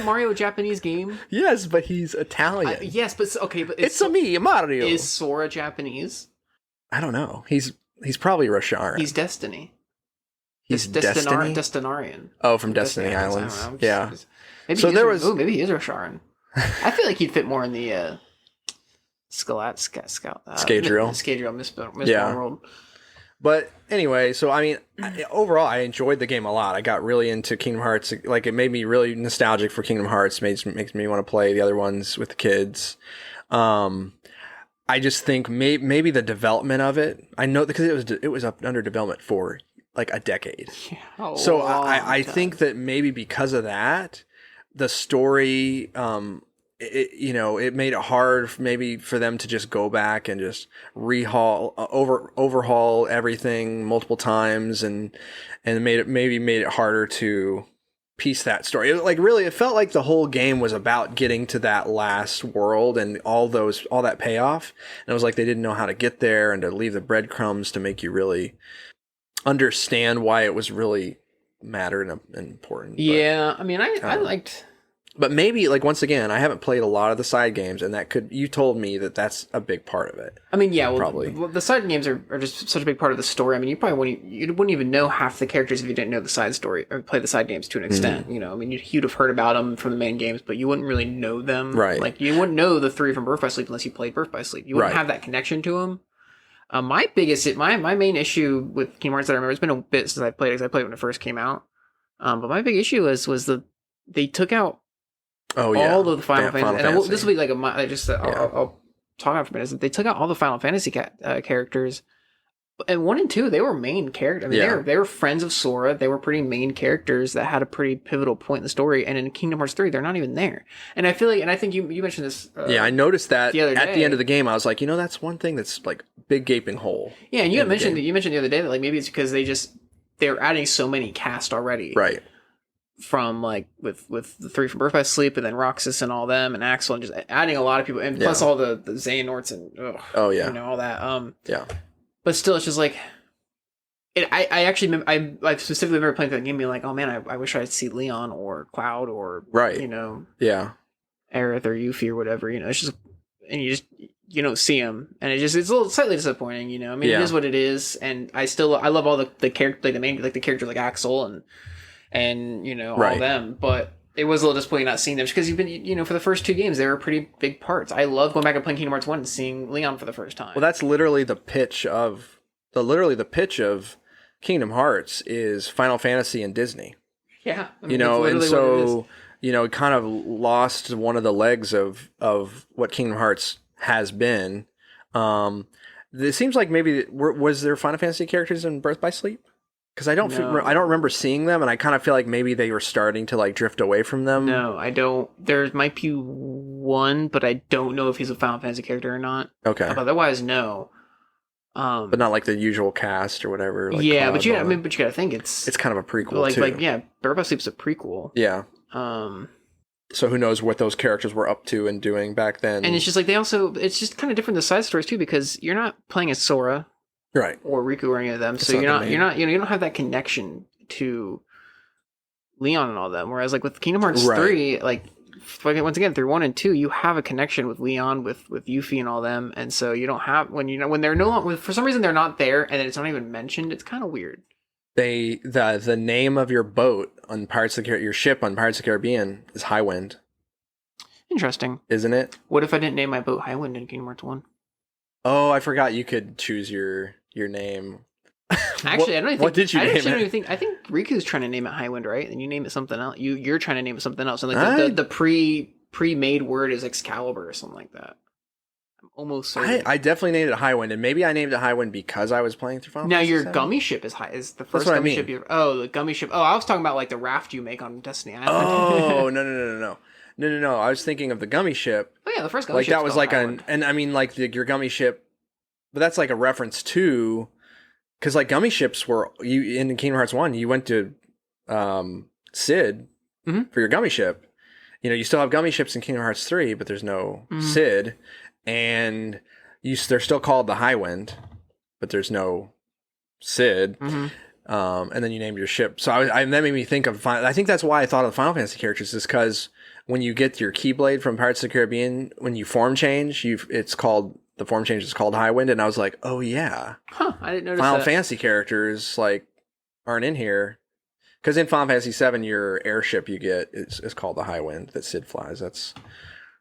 Mario a Japanese game? Yes, but he's Italian. Yes, but okay, but it's me, Mario. Is Sora Japanese? I don't know. He's probably Rosharan. He's Destiny. He's Destiny? Destinarian. Oh, from Destiny Islands. Yeah. Maybe maybe he is Rosharan. I feel like he'd fit more in the Scadrial Mistborn world. Want anyway, so I mean, overall, I enjoyed the game a lot. I got really into Kingdom Hearts. Like, it made me really nostalgic for Kingdom Hearts. Makes me want to play the other ones with the kids. I just think maybe the development of it. I know because it was up under development for like a decade. Yeah, so I think that maybe because of that, the story, it made it hard maybe for them to just go back and just overhaul everything multiple times, and made it harder to piece that story. It felt like the whole game was about getting to that last world and all that payoff. And it was like they didn't know how to get there and to leave the breadcrumbs to make you really understand why it was really mattered and important. Yeah, I mean, I liked. But maybe, like, once again, I haven't played a lot of the side games, and you told me that that's a big part of it. I mean, yeah, well, probably. The side games are just such a big part of the story. I mean, you wouldn't even know half the characters if you didn't know the side story, or play the side games to an extent, I mean, you'd have heard about them from the main games, but you wouldn't really know them. Right. Like, you wouldn't know the 3 from Birth by Sleep unless you played Birth by Sleep. You wouldn't have that connection to them. My main issue with Kingdom Hearts that I remember, it's been a bit since I played it, because I played it when it first came out. But my big issue was they took out all of the Final Fantasy. And this will be like I'll talk about for a minute. Is that they took out all the Final Fantasy characters And 1 and 2, they were main characters. I mean, Yeah. they were friends of Sora. They were pretty main characters that had a pretty pivotal point in the story. And in Kingdom Hearts 3, they're not even there. And I feel like, and I think you mentioned this. Yeah, I noticed that the other at the day. end of the game. I was like, that's one thing that's like big gaping hole. Yeah, and you in the mentioned game. you mentioned the other day that like maybe it's because they're adding so many cast already. Right. From like with the 3 from Birth by Sleep and then Roxas and all them and Axel and just adding a lot of people and plus all the Xehanorts and all that. Yeah. But still, it's just like. I actually I specifically remember playing that game being like, oh man, I wish I'd see Leon or Cloud or Right. Aerith or Yuffie or whatever, it's just, and you don't see him, and it's a little slightly disappointing, I mean, it is what it is, and I love all the character, like the main, like the characters like Axel and all them, but it was a little disappointing not seeing them because you've been, for the first 2 games, they were pretty big parts. I love going back and playing Kingdom Hearts 1 and seeing Leon for the first time. Well, that's literally the pitch of Kingdom Hearts is Final Fantasy and Disney. Yeah. I mean, and so, it kind of lost one of the legs of what Kingdom Hearts has been. It seems like maybe, was there Final Fantasy characters in Birth by Sleep? Because I don't remember seeing them, and I kind of feel like maybe they were starting to like drift away from them. No, I don't. There might be one, but I don't know if he's a Final Fantasy character or not. Okay. Otherwise, no. But not like the usual cast or whatever. Like yeah, Cloud but you gotta think it's kind of a prequel too. Birth by Sleep's a prequel. Yeah. So who knows what those characters were up to and doing back then? And it's just like it's just kind of different the side stories too because you're not playing as Sora, right, or Riku or any of them, so you're not you don't have that connection to Leon and all them. Whereas like with Kingdom Hearts 3, like once again through 1 and 2, you have a connection with Leon, with Yuffie and all them, and so you don't have when they're no longer, for some reason they're not there and it's not even mentioned. It's kind of weird. The name of your boat on your ship on Pirates of the Caribbean is Highwind. Interesting, isn't it? What if I didn't name my boat Highwind in Kingdom Hearts 1? Oh, I forgot you could choose your name. Actually, I don't even think. What did you name it? Don't even think. I think Riku's trying to name it Highwind, right? And you name it something else. You're trying to name it something else. And like the pre-made word is Excalibur or something like that. I'm almost certain. I definitely named it Highwind, and maybe I named it Highwind because I was playing through Final Fantasy Now your 7? gummy ship is the first gummy ship you. Oh, the gummy ship. Oh, I was talking about like the raft you make on Destiny Island. Oh no! I was thinking of the gummy ship. Oh yeah, the first gummy ship. Like that was like and I mean like your gummy ship, but that's like a reference to. Because like gummy ships were in Kingdom Hearts 1, you went to Sid for your gummy ship. You still have gummy ships in Kingdom Hearts 3, but there's no Sid, and they're still called the Highwind, but there's no Sid. And then you named your ship. So that made me think of. I think that's why I thought of the Final Fantasy characters is because when you get your Keyblade from Pirates of the Caribbean, when you form change, the form change is called Highwind, and I was like, oh yeah. Huh, I didn't notice Final that. Fantasy characters like aren't in here. Because in Final Fantasy 7, your airship you get is called the Highwind that Sid flies. That's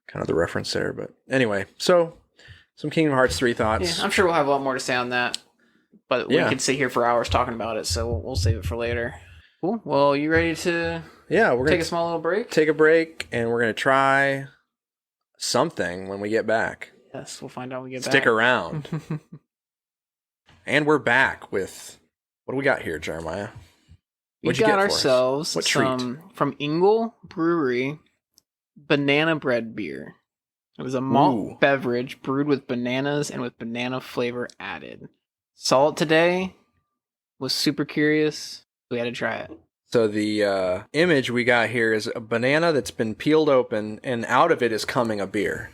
kind of the reference there. But anyway, so some Kingdom Hearts 3 thoughts. Yeah, I'm sure we'll have a lot more to say on that. But we could sit here for hours talking about it, so we'll save it for later. Cool. Well, you ready to we're gonna take a small little break? Take a break, and we're going to try something when we get back. Yes, we'll find out when we get back. Stick around. And we're back with... What do we got here, Jeremiah? We got ourselves some from Ingle Brewery banana bread beer. It was a malt beverage brewed with bananas and with banana flavor added. Saw it today, was super curious. We had to try it. So the image we got here is a banana that's been peeled open, and out of it is coming a beer.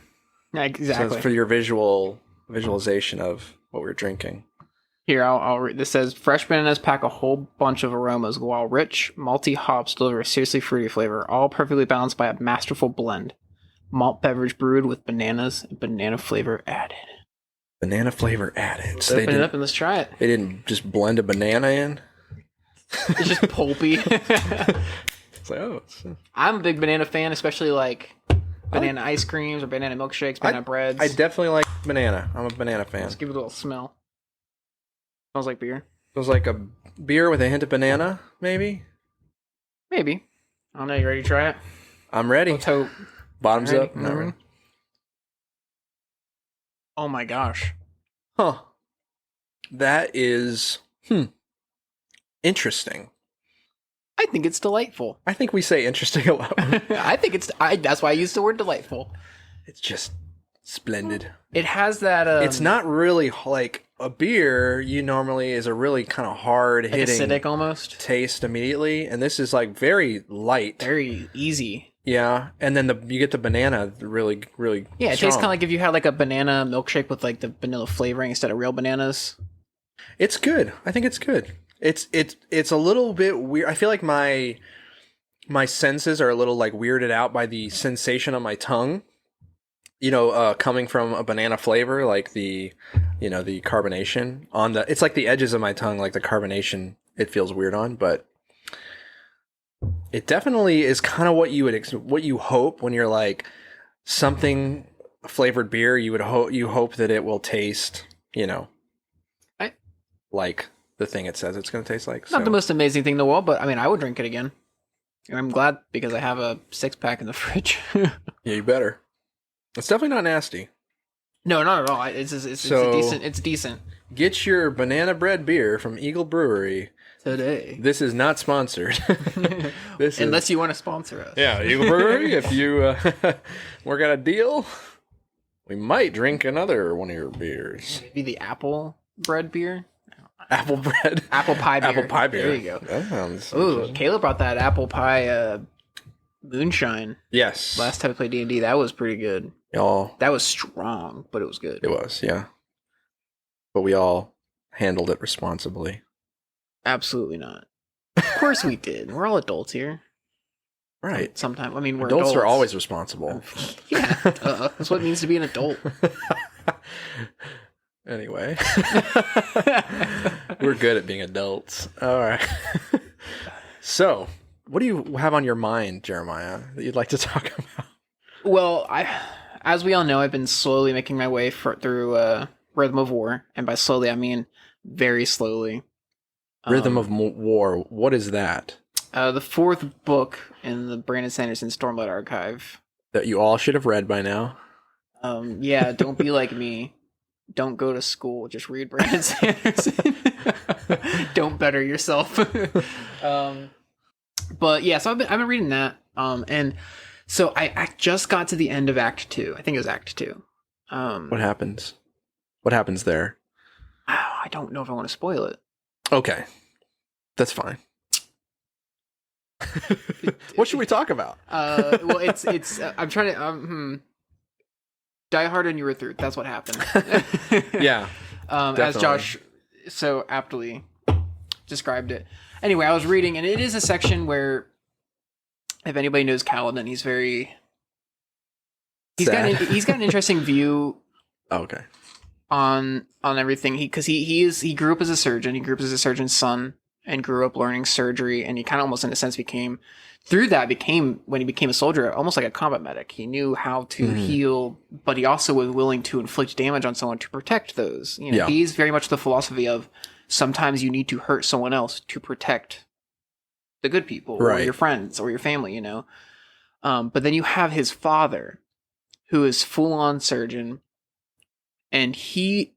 Exactly. So it's for your visualization of what we're drinking. Here, I'll read. This says, fresh bananas pack a whole bunch of aromas, while rich, malty hops deliver a seriously fruity flavor, all perfectly balanced by a masterful blend. Malt beverage brewed with bananas and banana flavor added. Banana flavor added. So open it up and let's try it. They didn't just blend a banana in? It's just pulpy. It's like, I'm a big banana fan, especially like banana ice creams or banana milkshakes, banana breads. I definitely like banana. I'm a banana fan. Let's give it a little smell. Smells like beer. Smells like a beer with a hint of banana, maybe? Maybe. I don't know. You ready to try it? I'm ready. Let's hope. Bottoms up. Not ready. Oh my gosh. Huh. That is interesting. I think it's delightful. I think we say interesting a lot. I think that's why I used the word delightful. It's just splendid. It has that. It's not really like a beer. You normally is a really kind of hard like hitting, acidic almost taste immediately, and this is like very light, very easy. Yeah, and then you get the banana really, really. Yeah, it strong. tastes kind of like if you had like a banana milkshake with like the vanilla flavoring instead of real bananas. It's good. I think it's good. It's a little bit weird. I feel like my senses are a little like weirded out by the sensation on my tongue. Coming from a banana flavor, like the carbonation on it's like the edges of my tongue, like the carbonation. It feels weird on, but it definitely is kind of what you hope when you're like something flavored beer. You hope that it will taste, like the thing it says it's going to taste like. Not the most amazing thing in the world, but I mean, I would drink it again. And I'm glad because I have a 6-pack in the fridge. Yeah, you better. It's definitely not nasty. No, not at all. It's decent. Get your banana bread beer from Eagle Brewery today. This is not sponsored. Unless you want to sponsor us. Yeah, Eagle Brewery. If you work out a deal, we might drink another one of your beers. Maybe the apple bread beer. Apple bread. Apple pie beer. Apple pie beer. There you go. That sounds Ooh, Caleb brought that apple pie moonshine. Yes. Last time we played D&D, that was pretty good. Y'all. That was strong, but it was good. It was, yeah. But we all handled it responsibly. Absolutely not. Of course we did. We're all adults here. Right. Sometimes, I mean, we're adults. Adults are always responsible. Yeah. That's what it means to be an adult. Anyway. We're good at being adults. All right. So, what do you have on your mind, Jeremiah, that you'd like to talk about? Well, as we all know, I've been slowly making my way through Rhythm of War. And by slowly, I mean very slowly. Rhythm of War. What is that? The 4th book in the Brandon Sanderson Stormlight Archive. That you all should have read by now. Yeah, don't be like me. Don't go to school. Just read Brandon Sanderson. Don't better yourself. But yeah, so I've been reading that. And so I just got to the end of Act 2. I think it was Act 2. What happens? What happens there? I don't know if I want to spoil it. Okay. That's fine. What should we talk about? Well, it's I'm trying to Die Hard and Urithiru. That's what happened. Yeah. As Josh so aptly described it. Anyway, I was reading, and it is a section where, if anybody knows Kaladin, he's got an interesting view. Oh, okay. On everything, he grew up as a surgeon. He grew up as a surgeon's son and grew up learning surgery, and he kind of almost in a sense became when he became a soldier almost like a combat medic. He knew how to heal, but he also was willing to inflict damage on someone to protect those. He's very much the philosophy of sometimes you need to hurt someone else to protect the good people or your friends or your family. But then you have his father, who is full-on surgeon. And he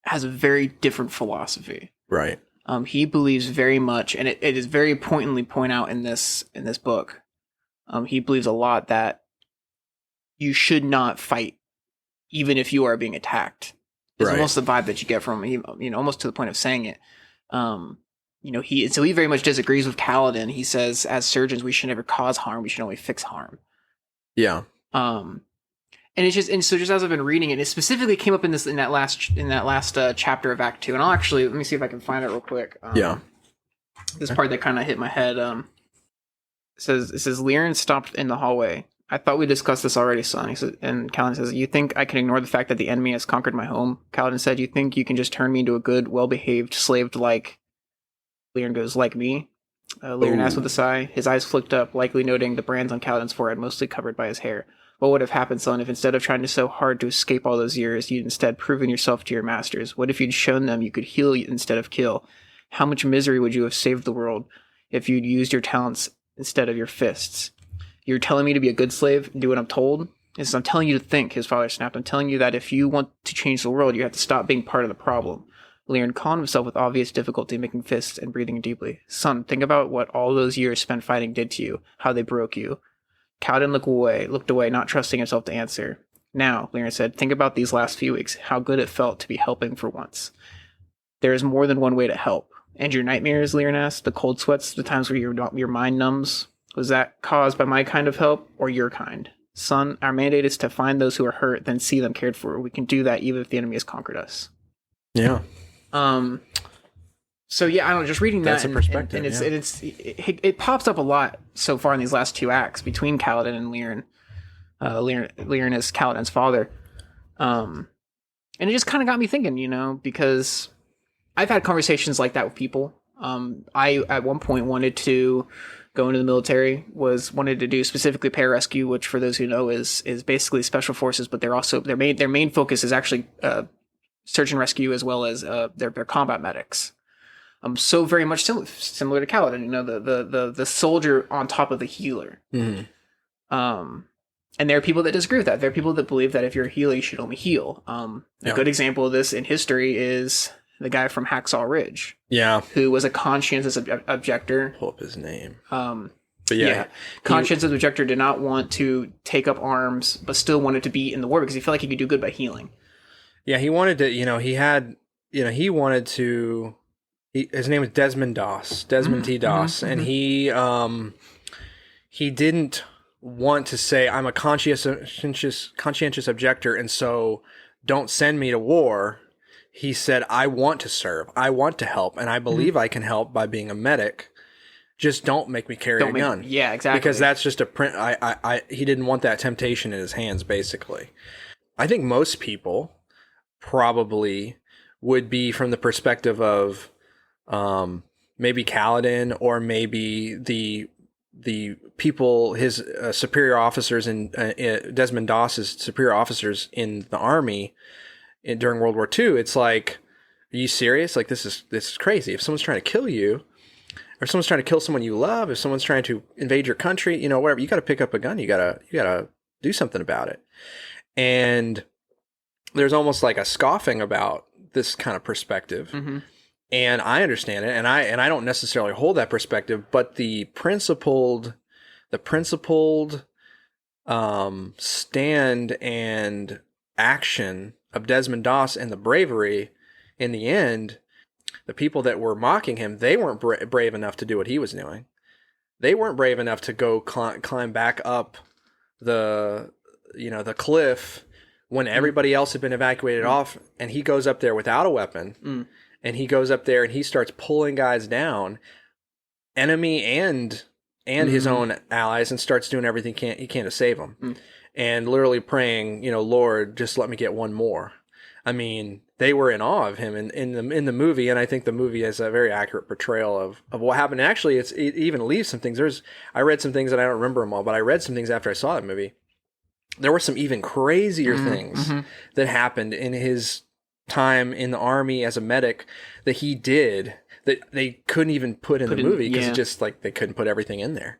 has a very different philosophy. Right. He believes very much, and it is very pointedly point out in this book. He believes a lot that you should not fight, even if you are being attacked. It's almost the vibe that you get from him, almost to the point of saying it. He very much disagrees with Kaladin. He says, as surgeons, we should never cause harm; we should only fix harm. Yeah. And so just as I've been reading it, it specifically came up in that last chapter of Act 2. And let me see if I can find it real quick. This part that kind of hit my head. It says Liren stopped in the hallway. I thought we discussed this already, son. He said, and Kaladin says, "You think I can ignore the fact that the enemy has conquered my home?" Kaladin said, "You think you can just turn me into a good, well-behaved slave like?" Liren goes, "Like me?" Liren asked with a sigh. His eyes flicked up, likely noting the brands on Kaladin's forehead, mostly covered by his hair. What would have happened, son, if instead of trying so hard to escape all those years, you'd instead proven yourself to your masters? What if you'd shown them you could heal instead of kill? How much misery would you have saved the world if you'd used your talents instead of your fists? You're telling me to be a good slave and do what I'm told? I'm telling you to think, his father snapped. I'm telling you that if you want to change the world, you have to stop being part of the problem. Liren calmed himself with obvious difficulty, making fists and breathing deeply. Son, think about what all those years spent fighting did to you, how they broke you. Kaladin looked away, not trusting himself to answer. Now, Liren said, think about these last few weeks, how good it felt to be helping for once. There is more than one way to help. And your nightmares, Liren asked, the cold sweats, the times where your mind numbs, was that caused by my kind of help or your kind? Son, our mandate is to find those who are hurt, then see them cared for. We can do that even if the enemy has conquered us. Yeah. So yeah, I don't know, just reading that's that a perspective, and it pops up a lot so far in these last 2 acts between Kaladin and Liren. Liren is Kaladin's father. And it just kind of got me thinking, because I've had conversations like that with people. I at one point wanted to go into the military, wanted to do specifically pararescue, which for those who know is basically special forces, but they're also their main focus is actually search and rescue, as well as their combat medics. So very much similar to Kaladin, the soldier on top of the healer. Mm-hmm. And there are people that disagree with that. There are people that believe that if you're a healer, you should only heal. A good example of this in history is the guy from Hacksaw Ridge. Yeah. Who was a conscientious objector. Pull up his name. Conscientious objector, did not want to take up arms, but still wanted to be in the war because he felt like he could do good by healing. Yeah, he wanted to, he wanted to, his name was Desmond Doss, Desmond T. Doss, and he didn't want to say, I'm a conscientious objector, and so don't send me to war. He said, I want to serve, I want to help, and I believe I can help by being a medic. Just don't make me carry a gun. Yeah, exactly. Because that's just he didn't want that temptation in his hands, basically. I think most people probably would be from the perspective of maybe Kaladin, or maybe the people, his superior officers, and Desmond Doss's superior officers in the army during World War II. It's like, are you serious? Like, this is crazy. If someone's trying to kill you, or someone's trying to kill someone you love, if someone's trying to invade your country, whatever, you got to pick up a gun. You gotta do something about it. And there's almost like a scoffing about this kind of perspective. Mm-hmm. And I understand it, and I don't necessarily hold that perspective, but the principled stand and action of Desmond Doss, and the bravery in the end, the people that were mocking him, they weren't brave enough to do what he was doing. They weren't brave enough to go climb back up the cliff when everybody else had been evacuated off, and he goes up there without a weapon. And he goes up there and he starts pulling guys down, enemy and his own allies, and starts doing everything he can to save them. And literally praying, Lord, just let me get one more. I mean, they were in awe of him in the movie, and I think the movie has a very accurate portrayal of what happened. And actually, it even leaves some things. I read some things, and I don't remember them all, but I read some things after I saw that movie. There were some even crazier things that happened in his time in the army as a medic that he did that they couldn't even put in the movie, because it's just like they couldn't put everything in there.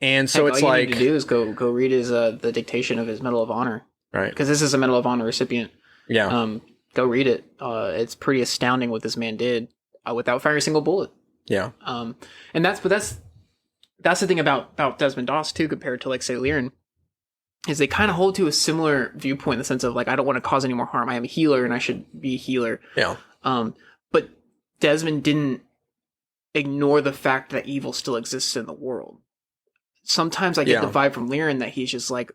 And so it's all like, you need to do is go read his the dictation of his Medal of Honor, right? Because this is a Medal of Honor recipient. Yeah. Go read it. It's pretty astounding what this man did without firing a single bullet. Yeah. And that's the thing about Desmond Doss too, compared to, like, say, Liren, is they kind of hold to a similar viewpoint in the sense of, like, I don't want to cause any more harm. I am a healer and I should be a healer. Yeah. But Desmond didn't ignore the fact that evil still exists in the world. Sometimes I get the vibe from Liren that he's just like,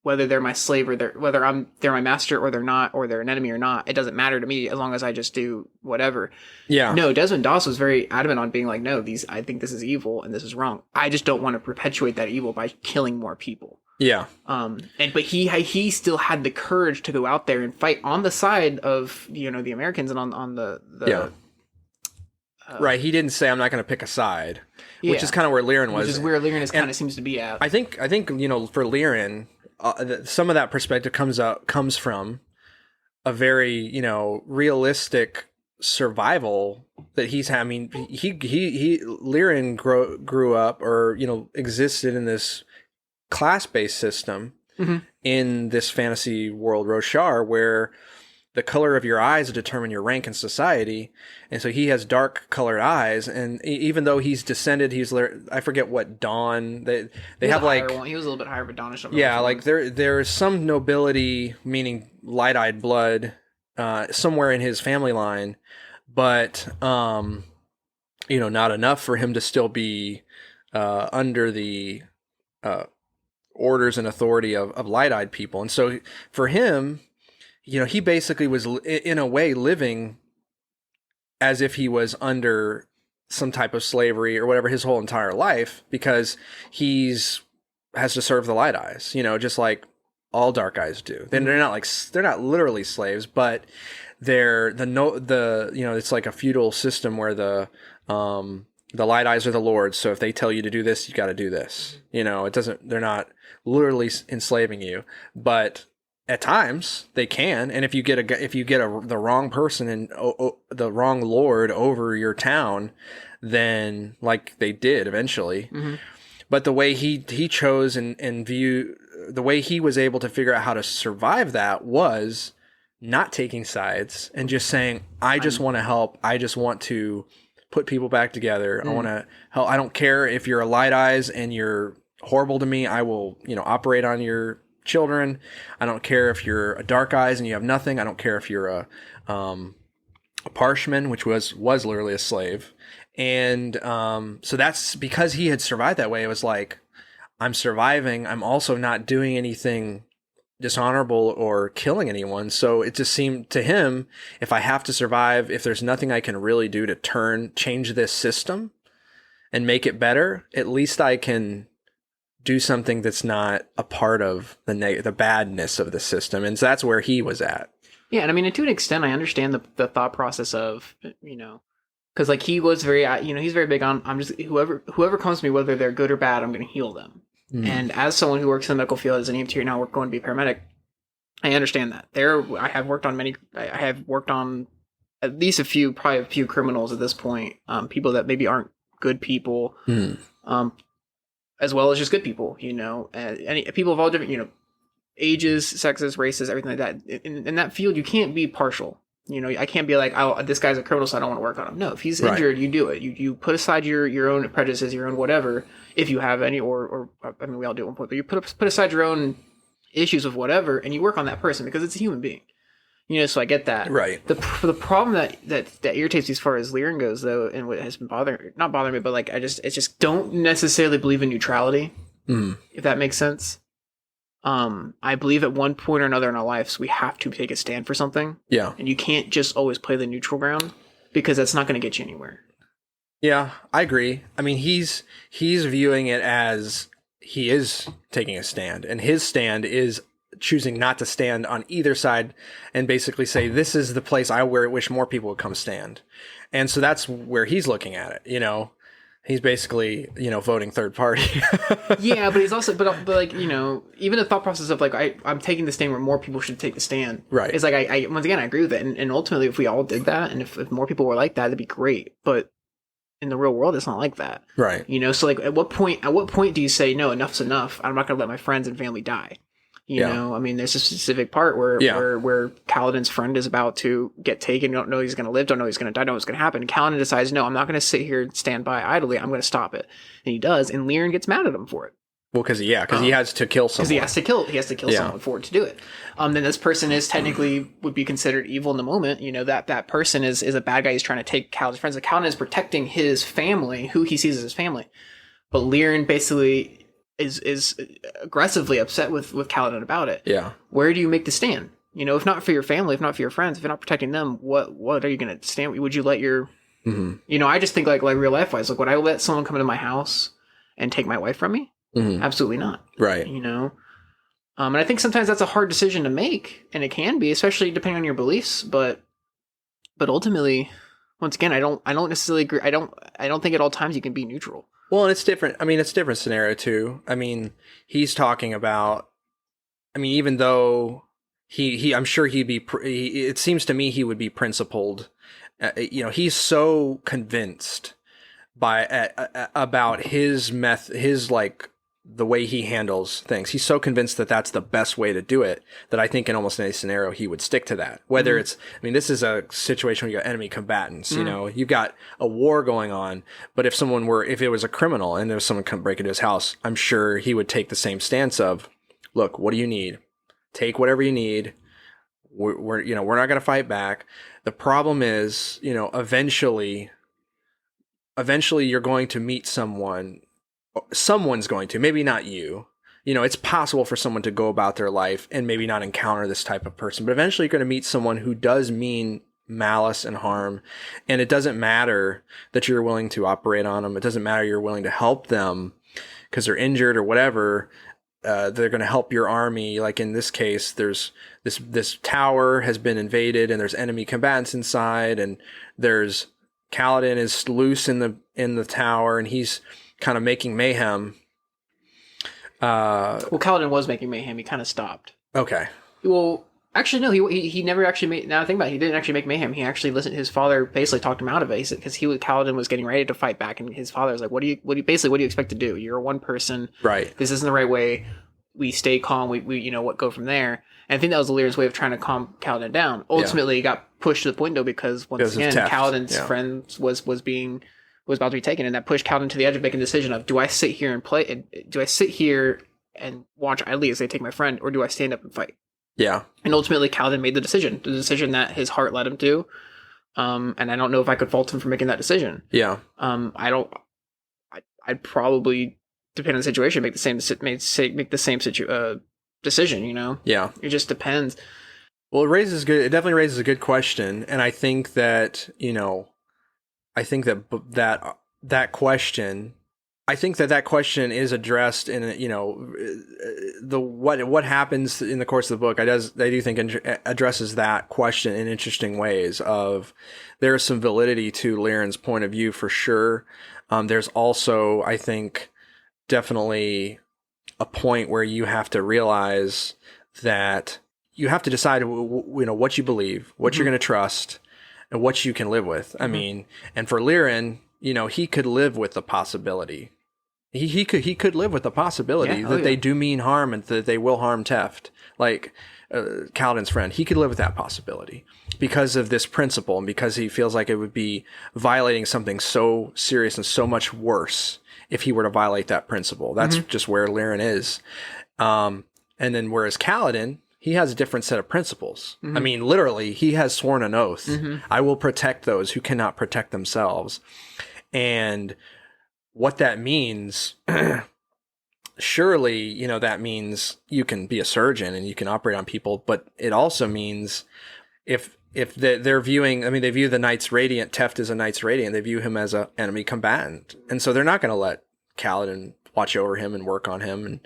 whether they're my slave or they're my master or they're not, or they're an enemy or not, it doesn't matter to me as long as I just do whatever. Yeah. No, Desmond Doss was very adamant on being like, no, I think this is evil and this is wrong. I just don't want to perpetuate that evil by killing more people. Yeah. But he still had the courage to go out there and fight on the side of, the Americans and on the right. He didn't say, I'm not going to pick a side, which is kind of where Liren was. Which is where Liren kind of seems to be at. I think for Liren, some of that perspective comes from a very, realistic survival that he's had. I mean, Liren grew up, or, existed in this class-based system in this fantasy world, Roshar, where the color of your eyes determine your rank in society. And so he has dark colored eyes. And even though he's descended, I forget what Dawn, they have like, he was a little bit higher, but Dawn is something. Yeah, like there's some nobility, meaning light-eyed blood, somewhere in his family line, but, not enough for him to still be, under the, orders and authority of light-eyed people. And so for him, he basically was in a way living as if he was under some type of slavery or whatever his whole entire life, because has to serve the light eyes, just like all dark eyes do. They're not literally slaves, but they're it's like a feudal system where the light eyes are the lords. So if they tell you to do this, you got to do this. They're not literally enslaving you, but at times they can. And if you get the wrong person and the wrong lord over your town, then like they did eventually. Mm-hmm. But the way he chose and the way he was able to figure out how to survive that was not taking sides and just saying, I just want to help. I just want to put people back together. I want to help. I don't care if you're a light eyes and you're horrible to me. I will, operate on your children. I don't care if you're a dark eyes and you have nothing. I don't care if you're a parshman, which was literally a slave. And so that's because he had survived that way. It was like, I'm surviving. I'm also not doing anything dishonorable or killing anyone. So it just seemed to him, if I have to survive, if there's nothing I can really do to change this system and make it better, at least I can do something that's not a part of the badness of the system. And so that's where he was at. Yeah. And I mean, to an extent, I understand the thought process of, because like he was very, he's very big on, I'm just, whoever comes to me, whether they're good or bad, I'm going to heal them. Mm. And as someone who works in the medical field as an EMT right now, we're going to be a paramedic. I understand that. I have worked on at least probably a few criminals at this point, people that maybe aren't good people, as well as just good people, and people of all different, ages, sexes, races, everything like that. In that field, you can't be partial. I can't be like, oh, this guy's a criminal, so I don't want to work on him. No, if he's injured, you do it. You put aside your own prejudices, your own whatever, if you have any, or I mean, we all do at one point, but you put aside your own issues of whatever, and you work on that person because it's a human being. So I get that. Right. The problem that irritates me as far as Liren goes, though, and what has been not bothering me, but like it's just don't necessarily believe in neutrality, if that makes sense. I believe at one point or another in our lives, we have to take a stand for something. Yeah. And you can't just always play the neutral ground, because that's not going to get you anywhere. Yeah, I agree. I mean, he's viewing it as he is taking a stand, and his stand is choosing not to stand on either side and basically say, this is the place I wish more people would come stand. And so that's where he's looking at it, He's basically, voting third party. Yeah, but he's also, but like, even the thought process of like, I'm taking the stand where more people should take the stand. Right. It's like, I once again, I agree with it. And ultimately, if we all did that, and if more people were like that, that'd be great. But in the real world, it's not like that. Right. So like, at what point do you say, no, enough's enough? I'm not going to let my friends and family die. I mean, there's a specific part where Kaladin's friend is about to get taken. You don't know he's going to live, don't know he's going to die, don't know what's going to happen. And Kaladin decides, no, I'm not going to sit here and stand by idly. I'm going to stop it. And he does. And Liren gets mad at him for it. Well, because he has to kill someone. Because he has to kill someone for it to do it. Then this person is technically would be considered evil in the moment. That person is a bad guy. He's trying to take Kaladin's friends. Kaladin is protecting his family, who he sees as his family. But Liren basically is aggressively upset with Kaladin about it. Yeah. Where do you make the stand? If not for your family, if not for your friends, if you're not protecting them, what are you going to stand? Would you let your, I just think like real life wise, like would I let someone come into my house and take my wife from me? Mm-hmm. Absolutely not. Right. And I think sometimes that's a hard decision to make, and it can be, especially depending on your beliefs. But ultimately, once again, I don't necessarily agree. I don't think at all times you can be neutral. Well, and it's different. I mean, it's a different scenario too. I mean, he's talking about, even though I'm sure it seems to me he would be principled. He's so convinced about his like the way he handles things. He's so convinced that that's the best way to do it that I think in almost any scenario he would stick to that. Whether it's, I mean, this is a situation where you got enemy combatants, you know, you've got a war going on, but if it was a criminal and there was someone come break into his house, I'm sure he would take the same stance of, look, what do you need? Take whatever you need. We're not going to fight back. The problem is, you know, eventually you're going to meet someone's going to, maybe not you. You know, it's possible for someone to go about their life and maybe not encounter this type of person, but eventually you're going to meet someone who does mean malice and harm. And it doesn't matter that you're willing to operate on them. It doesn't matter you're willing to help them because they're injured or whatever. They're going to help your army. Like in this case, there's this tower has been invaded and there's enemy combatants inside, and there's Kaladin is loose in the tower and he's kind of making mayhem. Well, Kaladin was making mayhem. He kind of stopped. Okay. Well, actually, no. He never actually made. Now I think about it, he didn't actually make mayhem. He actually listened. His father basically talked him out of it because Kaladin was getting ready to fight back, and his father was like, "What do you expect to do? You're one person. Right. This isn't the right way. We stay calm. We go from there." And I think that was Lyra's way of trying to calm Kaladin down. Ultimately, he got pushed to the window because once again, Kaladin's friend was about to be taken, and that pushed Kaladin to the edge of making a decision of, do I sit here and watch idly as they take my friend, or do I stand up and fight? Yeah. And ultimately, Kaladin made the decision that his heart led him to. And I don't know if I could fault him for making that decision. Yeah. I'd probably, depending on the situation, make the same decision. You know. Yeah. It just depends. Well, it definitely raises a good question, and I think that that question is addressed in, what happens in the course of the book. I do think addresses that question in interesting ways. Of there's some validity to Lyran's point of view for sure. There's also, I think, definitely a point where you have to realize that you have to decide, what you believe, what you're going to trust, and what you can live with. I mean, and for Liran, he could live with the possibility. He could live with the possibility that they do mean harm and that they will harm Teft. Like Kaladin's friend, he could live with that possibility because of this principle, and because he feels like it would be violating something so serious and so much worse if he were to violate that principle. That's just where Liran is. And then whereas Kaladin, he has a different set of principles. I mean, literally, he has sworn an oath. I will protect those who cannot protect themselves. And what that means, surely, that means you can be a surgeon and you can operate on people, but it also means if they're viewing, they view the Knights Radiant, Teft is a Knights Radiant, they view him as an enemy combatant. And so they're not going to let Kaladin watch over him and work on him.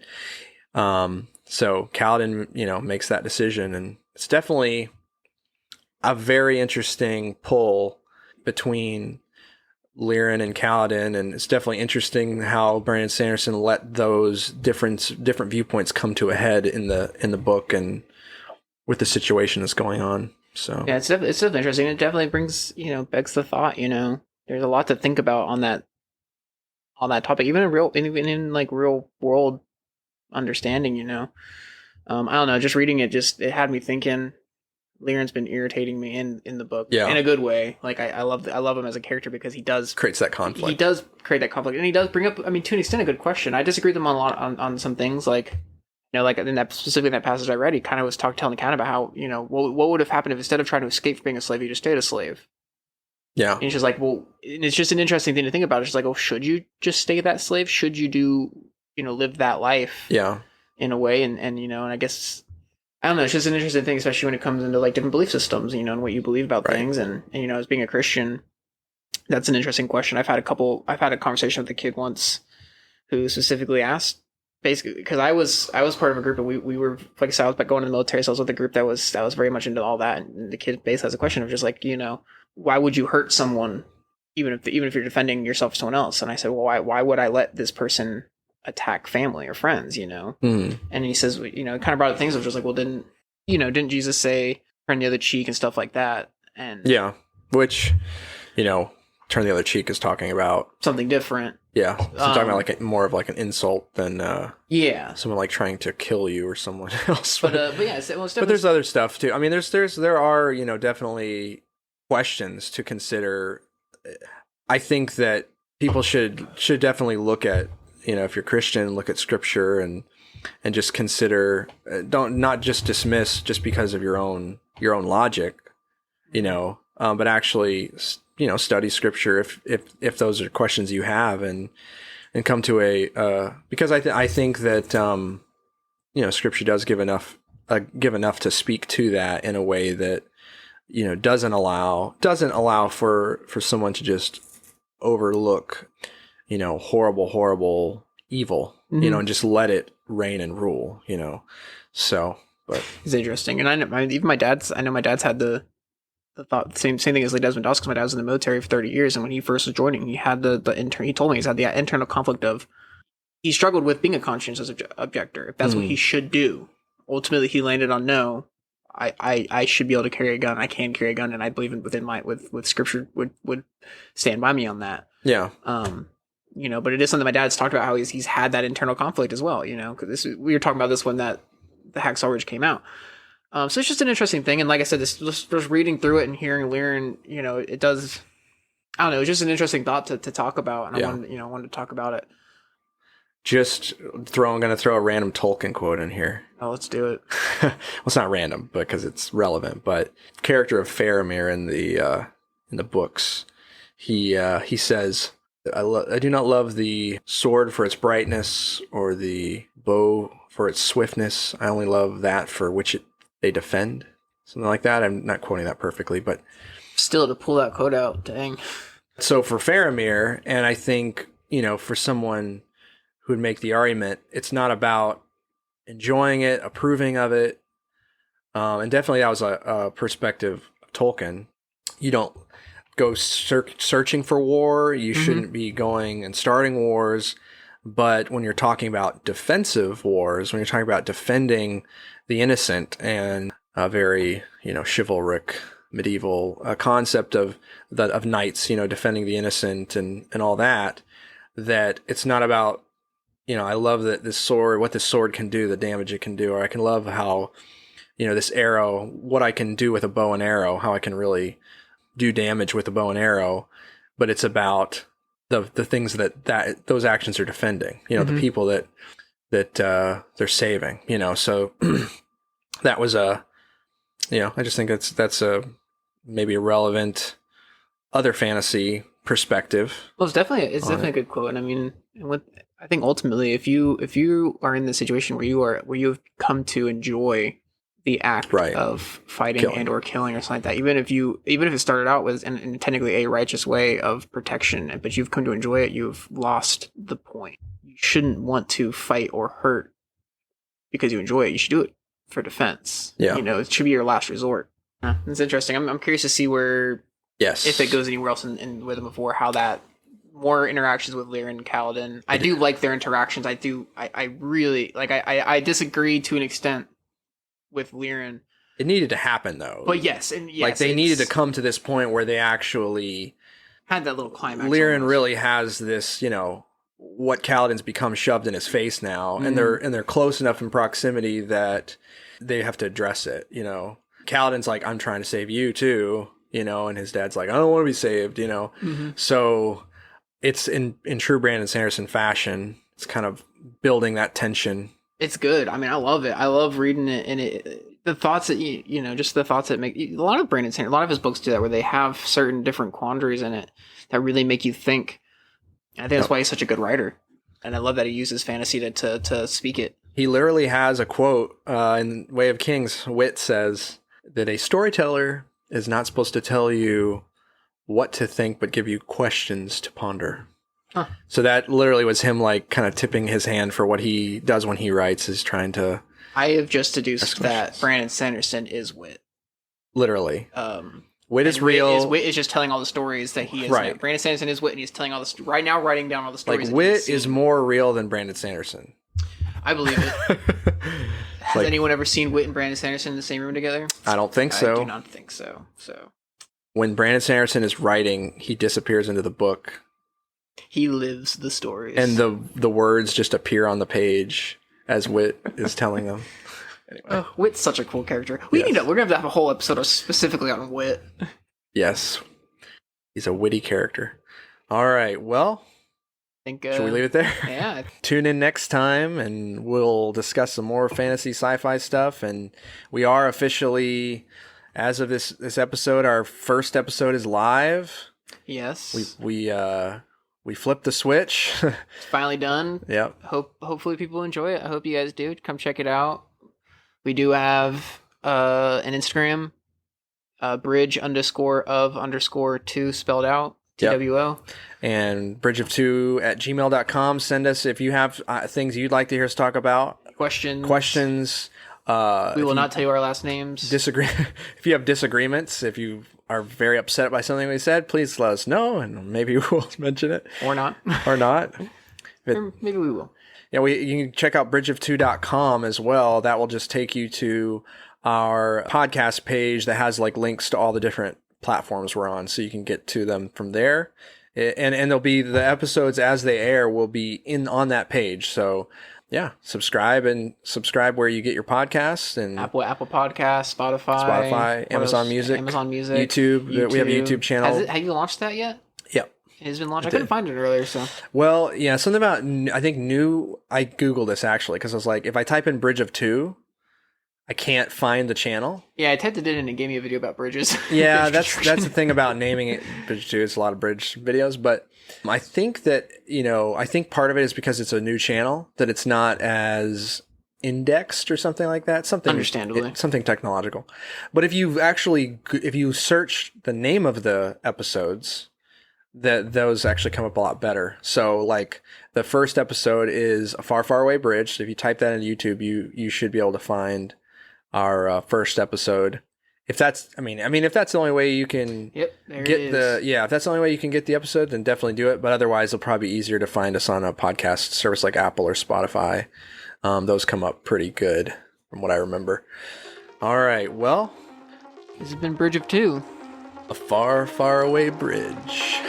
And so Kaladin, makes that decision. And it's definitely a very interesting pull between Liran and Kaladin, and it's definitely interesting how Brandon Sanderson let those different viewpoints come to a head in the book and with the situation that's going on. So yeah, it's definitely interesting. It definitely brings begs the thought. There's a lot to think about on that topic, even in real world understanding. I don't know. Just reading it, it had me thinking. Liran's been irritating me in the book, in a good way. Like I love him as a character because he does creates that conflict. He does create that conflict, and he does bring up, to an extent, a good question. I disagree with him on some things, like like in that specifically in that passage I read, he kind of was telling the cat about how what would have happened if instead of trying to escape from being a slave, you just stayed a slave. Yeah, and it's just like, well, and it's just an interesting thing to think about. It's just like, oh, should you just stay that slave? Should you do live that life? Yeah, in a way, and I guess. I don't know. It's just an interesting thing, especially when it comes into different belief systems, and what you believe about things. And as being a Christian, that's an interesting question. I've had a conversation with a kid once who specifically asked, basically, because I was part of a group, and we were, like I said, I was going to the military, so I was with a group that was very much into all that. And the kid basically has a question of just like, why would you hurt someone, even if you're defending yourself or someone else? And I said, well, why would I let this person attack family or friends, And he says, kind of brought up things of just like, well, didn't Jesus say turn the other cheek and stuff like that? And yeah, which, turn the other cheek is talking about something different. Yeah, so you're talking about like more of like an insult than Yeah. someone like trying to kill you or someone else. But yeah, But there's other stuff too. I mean, there are, you know, definitely questions to consider. I think that people should definitely look at, you know, if you're Christian, look at scripture and just consider, don't not just dismiss just because of your own logic, you know, but actually, you know, study scripture if those are questions you have, and come to a because I think that you know, scripture does give enough to speak to that in a way that, you know, doesn't allow for someone to just overlook, you know, horrible evil, you know, and just let it reign and rule, you know. So, but it's interesting, and I know my dad's had the thought same thing as Lee Desmond Doss, because my dad was in the military for 30 years, and when he first was joining, he had he told me he's had the internal conflict of, he struggled with being a conscientious objector, if that's what he should do. Ultimately, he landed on no. I should be able to carry a gun. I can carry a gun, and I believe within my with scripture would stand by me on that. Yeah. You know, but it is something my dad's talked about, how he's had that internal conflict as well. You know, because we were talking about this when the Hacksaw Ridge came out. So it's just an interesting thing, and like I said, just reading through it and hearing Liren, you know, it does. I don't know. It's just an interesting thought to talk about, and I wanted to talk about it. Just gonna throw a random Tolkien quote in here. Oh, let's do it. Well, it's not random because it's relevant, but character of Faramir in the books, he says, I do not love the sword for its brightness or the bow for its swiftness. I only love that for which they defend. Something like that. I'm not quoting that perfectly, but still, to pull that quote out, dang. So for Faramir, and I think, you know, for someone who would make the argument, it's not about enjoying it, approving of it, and definitely that was a perspective of Tolkien. You don't go searching for war. You shouldn't be going and starting wars. But when you're talking about defensive wars, when you're talking about defending the innocent, and a very, you know, chivalric medieval concept of knights, you know, defending the innocent and all that, that it's not about, you know, I love that what this sword can do, the damage it can do, or I can love how, you know, this arrow, what I can do with a bow and arrow, how I can really do damage with a bow and arrow, but it's about the things that those actions are defending, you know, the people that they're saving, you know. So that was you know, I just think that's maybe a relevant other fantasy perspective. Well, it's definitely a good quote, and I mean, I think ultimately, if you are in the situation where you've come to enjoy the act of fighting and or killing or something like that, even if it started out with in technically a righteous way of protection, but you've come to enjoy it, you've lost the point. You shouldn't want to fight or hurt because you enjoy it. You should do it for defense. Yeah, you know, it should be your last resort. It's interesting. I'm curious to see where, if it goes anywhere else in Rhythm of War, how that more interactions with Liren and Kaladin. I do like their interactions. I really like. I disagree to an extent with Liren. It needed to happen though. But yes, like they needed to come to this point where they actually had that little climax. Liren really has this, you know, what Kaladin's become shoved in his face now, and they're close enough in proximity that they have to address it. You know, Kaladin's like, I'm trying to save you too, you know, and his dad's like, I don't want to be saved, you know. So it's in true Brandon Sanderson fashion. It's kind of building that tension. It's good. I mean, I love it. I love reading it, and the thoughts that you know, just the thoughts that make a lot of Brandon Sanderson, a lot of his books do that, where they have certain different quandaries in it that really make you think. And I think that's why he's such a good writer, and I love that he uses fantasy to speak it. He literally has a quote in Way of Kings. Wit says that a storyteller is not supposed to tell you what to think, but give you questions to ponder. Huh. So that literally was him, like, kind of tipping his hand for what he does when he writes, is trying to. I have just deduced that Brandon Sanderson is Wit. Literally. Wit is real. Wit is just telling all the stories that he is. Right. Brandon Sanderson is Wit, and he's telling all the right now, writing down all the stories. Like, Wit is more real than Brandon Sanderson. I believe it. Has anyone ever seen Wit and Brandon Sanderson in the same room together? I don't think so. I do not think so. So when Brandon Sanderson is writing, he disappears into the book. He lives the stories. And the words just appear on the page as Wit is telling them. Anyway. Oh, Wit's such a cool character. We're gonna have to have a whole episode specifically on Wit. Yes. He's a witty character. All right, well, I think, should we leave it there? Yeah. Tune in next time, and we'll discuss some more fantasy sci-fi stuff. And we are officially, as of this episode, our first episode is live. Yes. We flipped the switch. It's finally done. Yep. Hopefully people enjoy it. I hope you guys do. Come check it out. We do have an Instagram, bridge_of_2 spelled out. TWO. And bridgeof2@gmail.com. Send us if you have things you'd like to hear us talk about. Questions. We will not tell you our last names. If you have disagreements, if you are very upset by something we said, please let us know, and maybe we'll mention it. Or not. Or not. Or maybe we will. Yeah, you can check out bridgeof2.com as well. That will just take you to our podcast page that has like links to all the different platforms we're on, so you can get to them from there. And there'll be the episodes as they air will be on that page. So yeah, subscribe where you get your podcasts, and Apple Podcasts, Spotify, Amazon Music, YouTube. We have a YouTube channel. Have you launched that yet? Yep. It has been launched. I couldn't find it earlier, so. Well, yeah, something about, I think I Googled this actually, because I was like, if I type in Bridge of Two, I can't find the channel. Yeah, I typed it in and it gave me a video about bridges. Yeah, that's the thing about naming it Bridge 2. It's a lot of bridge videos, but I think that, I think part of it is because it's a new channel, that it's not as indexed or something like that. Understandably. Something technological. But if you search the name of the episodes, those actually come up a lot better. So like the first episode is A Far, Far Away Bridge. So if you type that into YouTube, you should be able to find our first episode. If that's the only way you can if that's the only way you can get the episode, then definitely do it. But otherwise, it'll probably be easier to find us on a podcast service like Apple or Spotify. Those come up pretty good from what I remember. All right, well, this has been Bridge of Two. A Far, Far Away Bridge.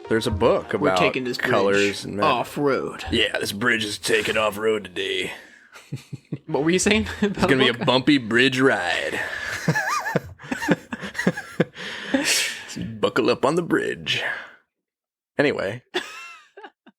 There's a book about taking this colors and off-road. Yeah, this bridge is taking off-road today. What were you saying? It's going to be a bumpy bridge ride. So buckle up on the bridge. Anyway.